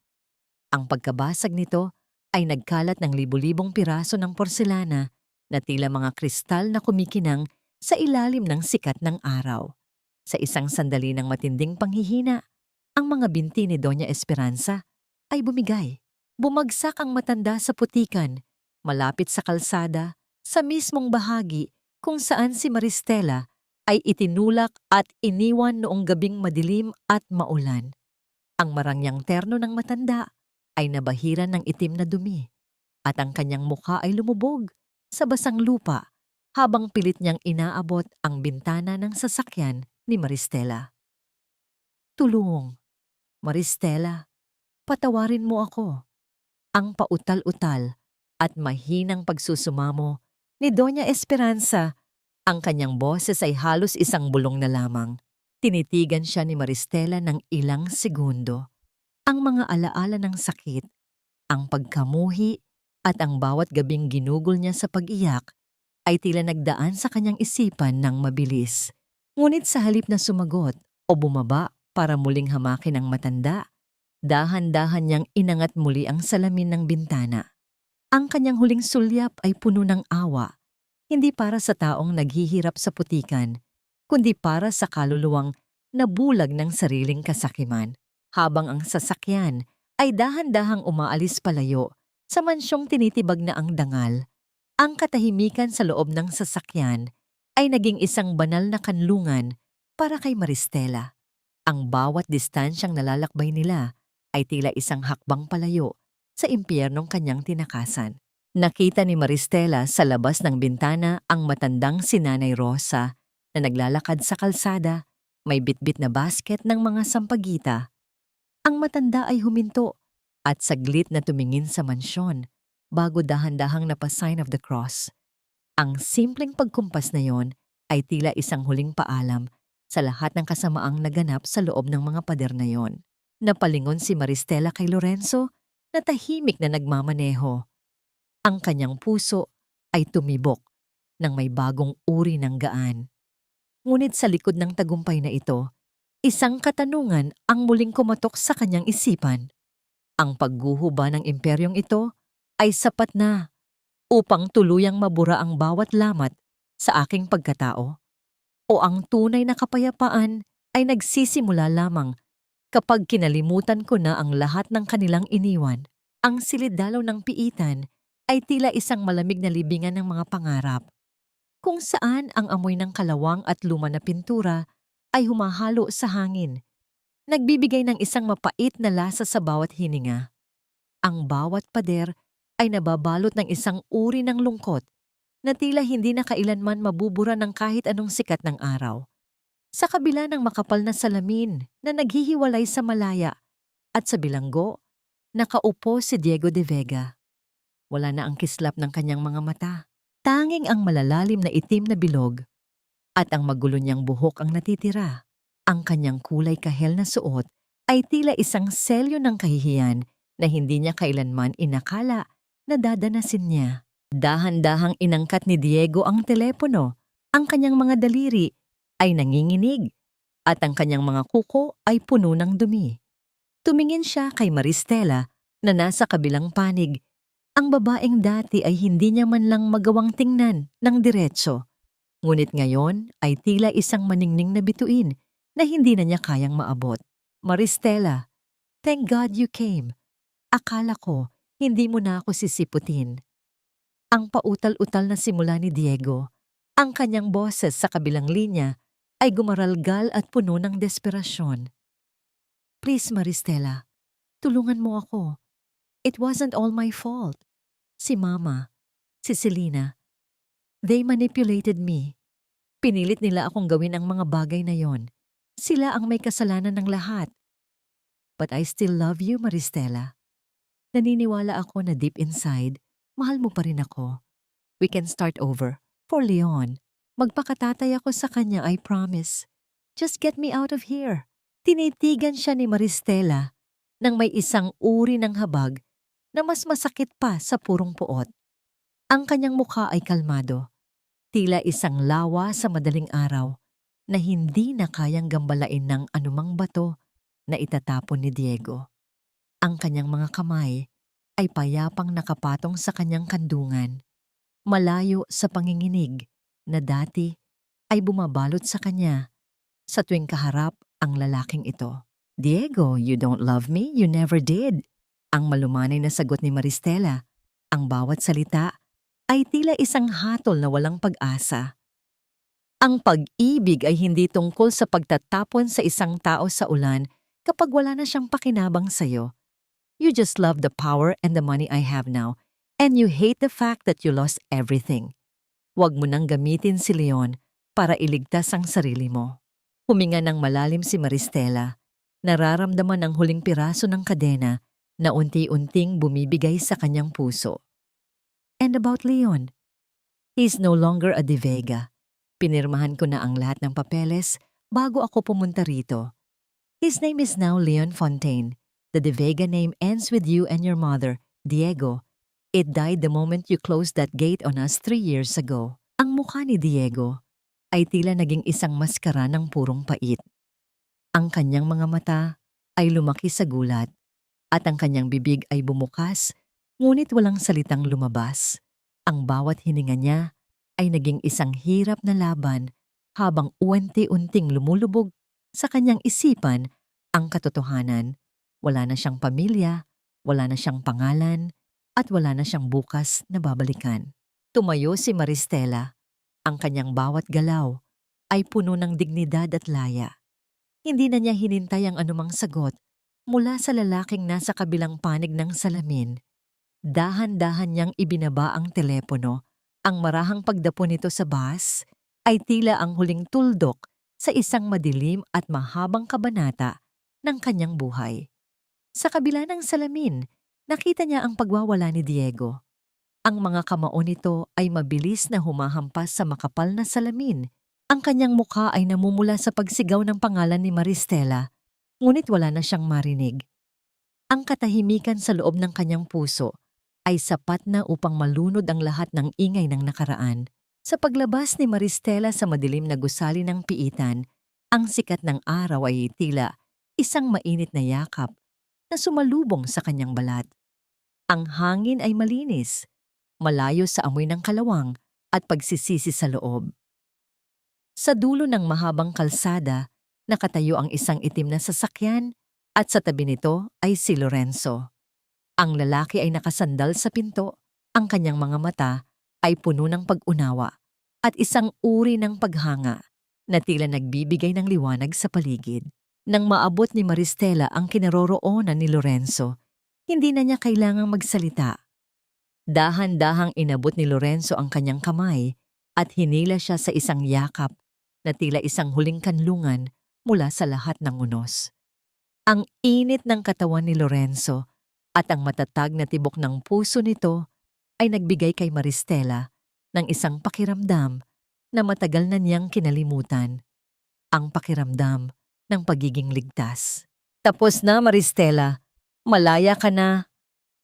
Ang pagkabasag nito ay nagkalat ng libu-libong piraso ng porselana na tila mga kristal na kumikinang sa ilalim ng sikat ng araw. Sa isang sandali ng matinding panghihina, ang mga binti ni Doña Esperanza ay bumigay. Bumagsak ang matanda sa putikan, malapit sa kalsada, sa mismong bahagi kung saan si Maristela ay itinulak at iniwan noong gabing madilim at maulan. Ang marangyang terno ng matanda ay nabahiran ng itim na dumi at ang kanyang mukha ay lumubog sa basang lupa habang pilit niyang inaabot ang bintana ng sasakyan ni Maristela. Tulong, Maristela, patawarin mo ako. Ang pautal-utal at mahinang pagsusumamo ni Doña Esperanza. Ang kanyang boses ay halos isang bulong na lamang. Tinitigan siya ni Maristela ng ilang segundo. Ang mga alaala ng sakit, ang pagkamuhi at ang bawat gabing ginugol niya sa pag-iyak ay tila nagdaan sa kanyang isipan ng mabilis. Ngunit sa halip na sumagot o bumaba para muling hamakin ang matanda, dahan-dahan niyang inangat muli ang salamin ng bintana. Ang kanyang huling sulyap ay puno ng awa. Hindi para sa taong naghihirap sa putikan, kundi para sa kaluluwang nabulag ng sariling kasakiman. Habang ang sasakyan ay dahan-dahang umaalis palayo sa mansyong tinitibag na ang dangal, ang katahimikan sa loob ng sasakyan ay naging isang banal na kanlungan para kay Maristela. Ang bawat distansyang nalalakbay nila ay tila isang hakbang palayo sa impyernong kanyang tinakasan. Nakita ni Maristela sa labas ng bintana ang matandang si Nanay Rosa na naglalakad sa kalsada, may bitbit na basket ng mga sampagita. Ang matanda ay huminto at saglit na tumingin sa mansyon bago dahan-dahang napa-sign of the cross. Ang simpleng pagkumpas na yon ay tila isang huling paalam sa lahat ng kasamaang naganap sa loob ng mga pader na yon. Napalingon si Maristela kay Lorenzo na tahimik na nagmamaneho. Ang kanyang puso ay tumibok ng may bagong uri ng gaan. Ngunit sa likod ng tagumpay na ito, isang katanungan ang muling kumatok sa kanyang isipan. Ang pagguho ba ng imperyong ito ay sapat na upang tuluyang mabura ang bawat lamat sa aking pagkatao? O ang tunay na kapayapaan ay nagsisimula lamang kapag kinalimutan ko na ang lahat ng kanilang iniwan? Ang silid-dalaw ng piitan ay tila isang malamig na libingan ng mga pangarap, kung saan ang amoy ng kalawang at luma na pintura ay humahalo sa hangin, nagbibigay ng isang mapait na lasa sa bawat hininga. Ang bawat pader ay nababalot ng isang uri ng lungkot na tila hindi na kailanman mabubura ng kahit anong sikat ng araw. Sa kabila ng makapal na salamin na naghihiwalay sa malaya at sa bilanggo, nakaupo si Diego de Vega. Wala na ang kislap ng kanyang mga mata. Tanging ang malalalim na itim na bilog at ang magulo niyang buhok ang natitira. Ang kanyang kulay kahel na suot ay tila isang selyo ng kahihiyan na hindi niya kailanman inakala na dadanasin niya. Dahan-dahang inangkat ni Diego ang telepono Ang kanyang mga daliri ay nanginginig at ang kanyang mga kuko ay puno ng dumi. Tumingin siya kay Maristela na nasa kabilang panig. Ang babaeng dati ay hindi niya man lang magawang tingnan ng diretso. Ngunit ngayon ay tila isang maningning na bituin na hindi na niya kayang maabot. Maristela, thank God you came. Akala ko hindi mo na ako sisiputin. Ang pautal-utal na simula ni Diego, ang kanyang boses sa kabilang linya ay gumaralgal at puno ng desperasyon. Please Maristela, tulungan mo ako. It wasn't all my fault. Si Mama, si Selena, they manipulated me. Pinilit nila akong gawin ang mga bagay na yon. Sila ang may kasalanan ng lahat. But I still love you, Maristela. Naniniwala ako na deep inside, mahal mo pa rin ako. We can start over. For Leon, magpakatatay ako sa kanya, I promise. Just get me out of here. Tinitigan siya ni Maristela nang may isang uri ng habag na mas masakit pa sa purong puot. Ang kanyang mukha ay kalmado, tila isang lawa sa madaling araw na hindi na kayang gambalain ng anumang bato na itatapon ni Diego. Ang kanyang mga kamay ay payapang nakapatong sa kanyang kandungan, malayo sa panginginig na dati ay bumabalot sa kanya sa tuwing kaharap ang lalaking ito. Diego, you don't love me? You never did. Ang malumanay na sagot ni Maristela. Ang bawat salita ay tila isang hatol na walang pag-asa. Ang pag-ibig ay hindi tungkol sa pagtatapon sa isang tao sa ulan kapag wala na siyang pakinabang sa'yo. You just love the power and the money I have now, and you hate the fact that you lost everything. Huwag mo nang gamitin si Leon para iligtas ang sarili mo. Huminga ng malalim si Maristela. Nararamdaman ang huling piraso ng kadena na unti-unting bumibigay sa kanyang puso. And about Leon, he's no longer a De Vega. Pinirmahan ko na ang lahat ng papeles bago ako pumunta rito. His name is now Leon Fontaine. The De Vega name ends with you and your mother, Diego. It died the moment you closed that gate on us 3 years ago. Ang mukha ni Diego ay tila naging isang maskara ng purong pait. Ang kanyang mga mata ay lumaki sa gulat at ang kanyang bibig ay bumukas, ngunit walang salitang lumabas. Ang bawat hininga niya ay naging isang hirap na laban habang unti-unting lumulubog sa kanyang isipan ang katotohanan. Wala na siyang pamilya, wala na siyang pangalan, at wala na siyang bukas na babalikan. Tumayo si Maristela. Ang kanyang bawat galaw ay puno ng dignidad at laya. Hindi na niya hinintay ang anumang sagot mula sa lalaking nasa kabilang panig ng salamin. Dahan-dahan niyang ibinaba ang telepono. Ang marahang pagdapo nito sa bus ay tila ang huling tuldok sa isang madilim at mahabang kabanata ng kanyang buhay. Sa kabila ng salamin, nakita niya ang pagwawala ni Diego. Ang mga kamao nito ay mabilis na humahampas sa makapal na salamin. Ang kanyang mukha ay namumula sa pagsigaw ng pangalan ni Maristela, ngunit wala na siyang marinig. Ang katahimikan sa loob ng kanyang puso ay sapat na upang malunod ang lahat ng ingay ng nakaraan. Sa paglabas ni Maristela sa madilim na gusali ng piitan, ang sikat ng araw ay tila isang mainit na yakap na sumalubong sa kanyang balat. Ang hangin ay malinis, malayo sa amoy ng kalawang at pagsisisi sa loob. Sa dulo ng mahabang kalsada, nakatayo ang isang itim na sasakyan at sa tabi nito ay si Lorenzo. Ang lalaki ay nakasandal sa pinto, ang kanyang mga mata ay puno ng pag-unawa at isang uri ng paghanga na tila nagbibigay ng liwanag sa paligid. Nang maabot ni Maristela ang kinaroroonan ni Lorenzo, hindi na niya kailangang magsalita. Dahan-dahang inabot ni Lorenzo ang kanyang kamay at hinila siya sa isang yakap na tila isang huling kanlungan mula sa lahat ng unos. Ang init ng katawan ni Lorenzo at ang matatag na tibok ng puso nito ay nagbigay kay Maristela ng isang pakiramdam na matagal na niyang kinalimutan. Ang pakiramdam ng pagiging ligtas. Tapos na, Maristela. Malaya ka na.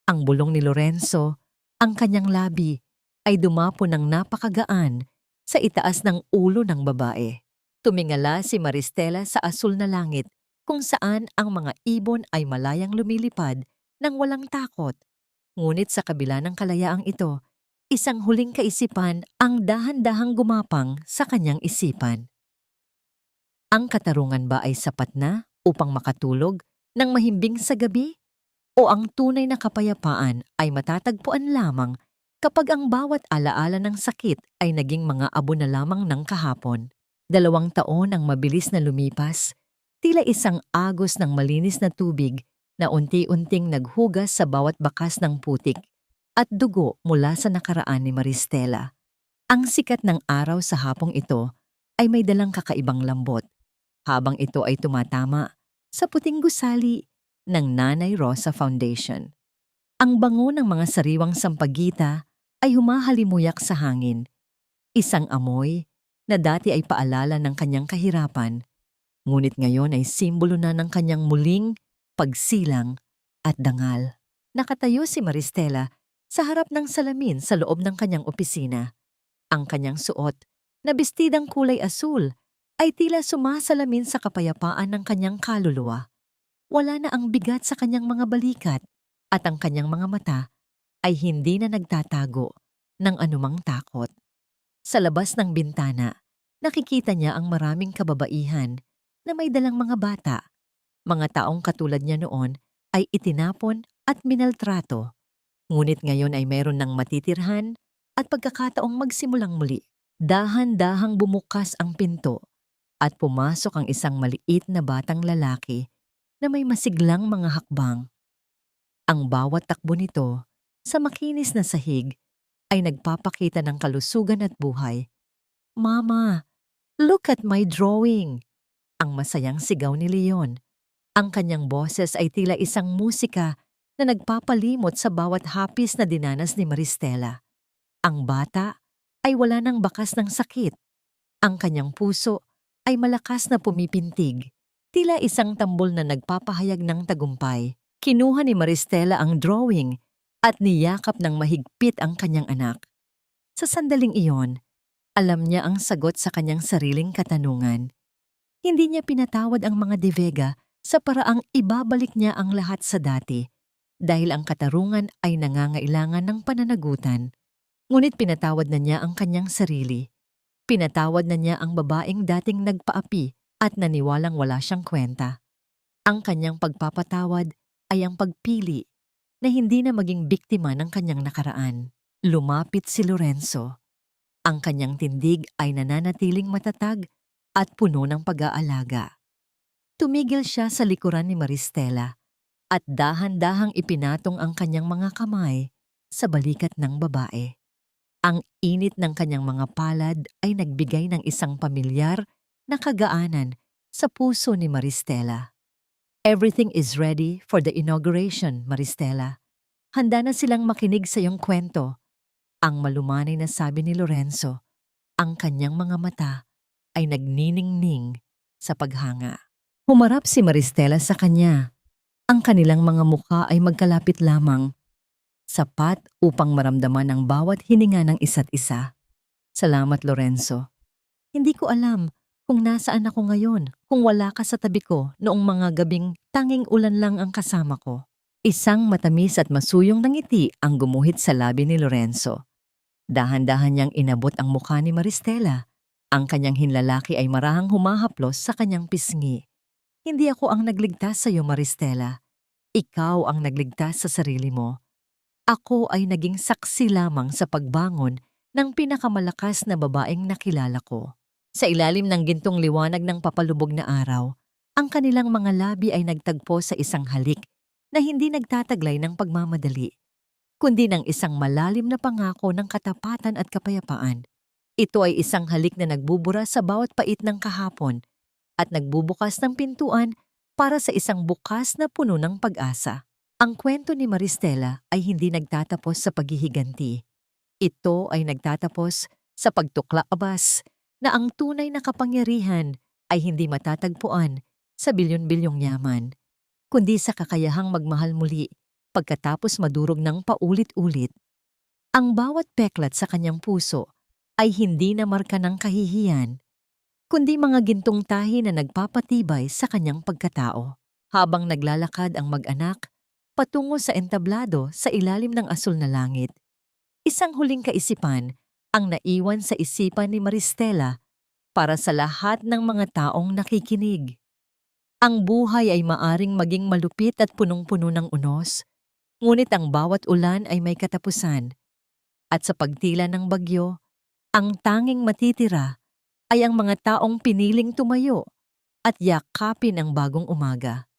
Ang bulong ni Lorenzo, ang kanyang labi, ay dumapo ng napakagaan sa itaas ng ulo ng babae. Tumingala si Maristela sa asul na langit kung saan ang mga ibon ay malayang lumilipad nang walang takot. Ngunit sa kabila ng kalayaang ito, isang huling kaisipan ang dahan-dahang gumapang sa kanyang isipan. Ang katarungan ba ay sapat na upang makatulog ng mahimbing sa gabi? O ang tunay na kapayapaan ay matatagpuan lamang kapag ang bawat alaala ng sakit ay naging mga abo na lamang ng kahapon? 2 taon ang mabilis na lumipas, tila isang agos ng malinis na tubig na unti-unting naghugas sa bawat bakas ng putik at dugo mula sa nakaraan ni Maristela. Ang sikat ng araw sa hapong ito ay may dalang kakaibang lambot, habang ito ay tumatama sa puting gusali ng Nanay Rosa Foundation. Ang bango ng mga sariwang sampagita ay humahalimuyak sa hangin, isang amoy na dati ay paalala ng kanyang kahirapan, ngunit ngayon ay simbolo na ng kanyang muling pagsilang at dangal. Nakatayo si Maristela sa harap ng salamin sa loob ng kanyang opisina. Ang kanyang suot na bestidang kulay asul ay tila sumasalamin sa kapayapaan ng kanyang kaluluwa. Wala na ang bigat sa kanyang mga balikat at ang kanyang mga mata ay hindi na nagtatago ng anumang takot. Sa labas ng bintana, nakikita niya ang maraming kababaihan na may dalang mga bata. Mga taong katulad niya noon ay itinapon at minaltrato. Ngunit ngayon ay meron ng matitirhan at pagkakataong magsimulang muli. Dahan-dahang bumukas ang pinto at pumasok ang isang maliit na batang lalaki na may masiglang mga hakbang. Ang bawat takbo nito sa makinis na sahig ay nagpapakita ng kalusugan at buhay. "Mama, look at my drawing!" Ang masayang sigaw ni Leon. Ang kanyang boses ay tila isang musika na nagpapalimot sa bawat hapis na dinanas ni Maristela. Ang bata ay wala ng bakas ng sakit. Ang kanyang puso ay malakas na pumipintig, tila isang tambol na nagpapahayag ng tagumpay. Kinuha ni Maristela ang drawing at niyakap ng mahigpit ang kanyang anak. Sa sandaling iyon, alam niya ang sagot sa kanyang sariling katanungan. Hindi niya pinatawad ang mga De Vega sa paraang ibabalik niya ang lahat sa dati, dahil ang katarungan ay nangangailangan ng pananagutan. Ngunit pinatawad na niya ang kanyang sarili. Pinatawad na niya ang babaeng dating nagpaapi at naniwalang wala siyang kwenta. Ang kanyang pagpapatawad ay ang pagpili na hindi na maging biktima ng kanyang nakaraan. Lumapit si Lorenzo. Ang kanyang tindig ay nananatiling matatag at puno ng pag-aalaga. Tumigil siya sa likuran ni Maristela at dahan-dahang ipinatong ang kanyang mga kamay sa balikat ng babae. Ang init ng kanyang mga palad ay nagbigay ng isang pamilyar na kagaanan sa puso ni Maristela. "Everything is ready for the inauguration, Maristela. Handa na silang makinig sa iyong kwento." Ang malumanay na sabi ni Lorenzo. Ang kanyang mga mata ay nagniningning sa paghanga. Humarap si Maristela sa kanya. Ang kanilang mga mukha ay magkalapit lamang, sapat upang maramdaman ang bawat hininga ng isa't isa. "Salamat, Lorenzo. Hindi ko alam kung nasaan ako ngayon kung wala ka sa tabi ko noong mga gabing tanging ulan lang ang kasama ko." Isang matamis at masuyong na ngiti ang gumuhit sa labi ni Lorenzo. Dahan-dahan niyang inabot ang mukha ni Maristela. Ang kanyang hinlalaki ay marahang humahaplos sa kanyang pisngi. "Hindi ako ang nagligtas sa iyo, Maristela. Ikaw ang nagligtas sa sarili mo. Ako ay naging saksi lamang sa pagbangon ng pinakamalakas na babaeng nakilala ko." Sa ilalim ng gintong liwanag ng papalubog na araw, ang kanilang mga labi ay nagtagpo sa isang halik na hindi nagtataglay ng pagmamadali, kundi ng isang malalim na pangako ng katapatan at kapayapaan. Ito ay isang halik na nagbubura sa bawat pait ng kahapon at nagbubukas ng pintuan para sa isang bukas na puno ng pag-asa. Ang kwento ni Maristela ay hindi nagtatapos sa paghihiganti. Ito ay nagtatapos sa pagtuklaabas na ang tunay na kapangyarihan ay hindi matatagpuan sa bilyon-bilyong yaman, kundi sa kakayahang magmahal muli pagkatapos madurog ng paulit-ulit. Ang bawat peklat sa kanyang puso ay hindi na marka ng kahihiyan, kundi mga gintong tahi na nagpapatibay sa kanyang pagkatao. Habang naglalakad ang mag-anak patungo sa entablado sa ilalim ng asul na langit, isang huling kaisipan ang naiwan sa isipan ni Maristela para sa lahat ng mga taong nakikinig. Ang buhay ay maaring maging malupit at punong-puno ng unos, ngunit ang bawat ulan ay may katapusan. At sa pagtila ng bagyo, ang tanging matitira ay ang mga taong piniling tumayo at yakapin ang bagong umaga.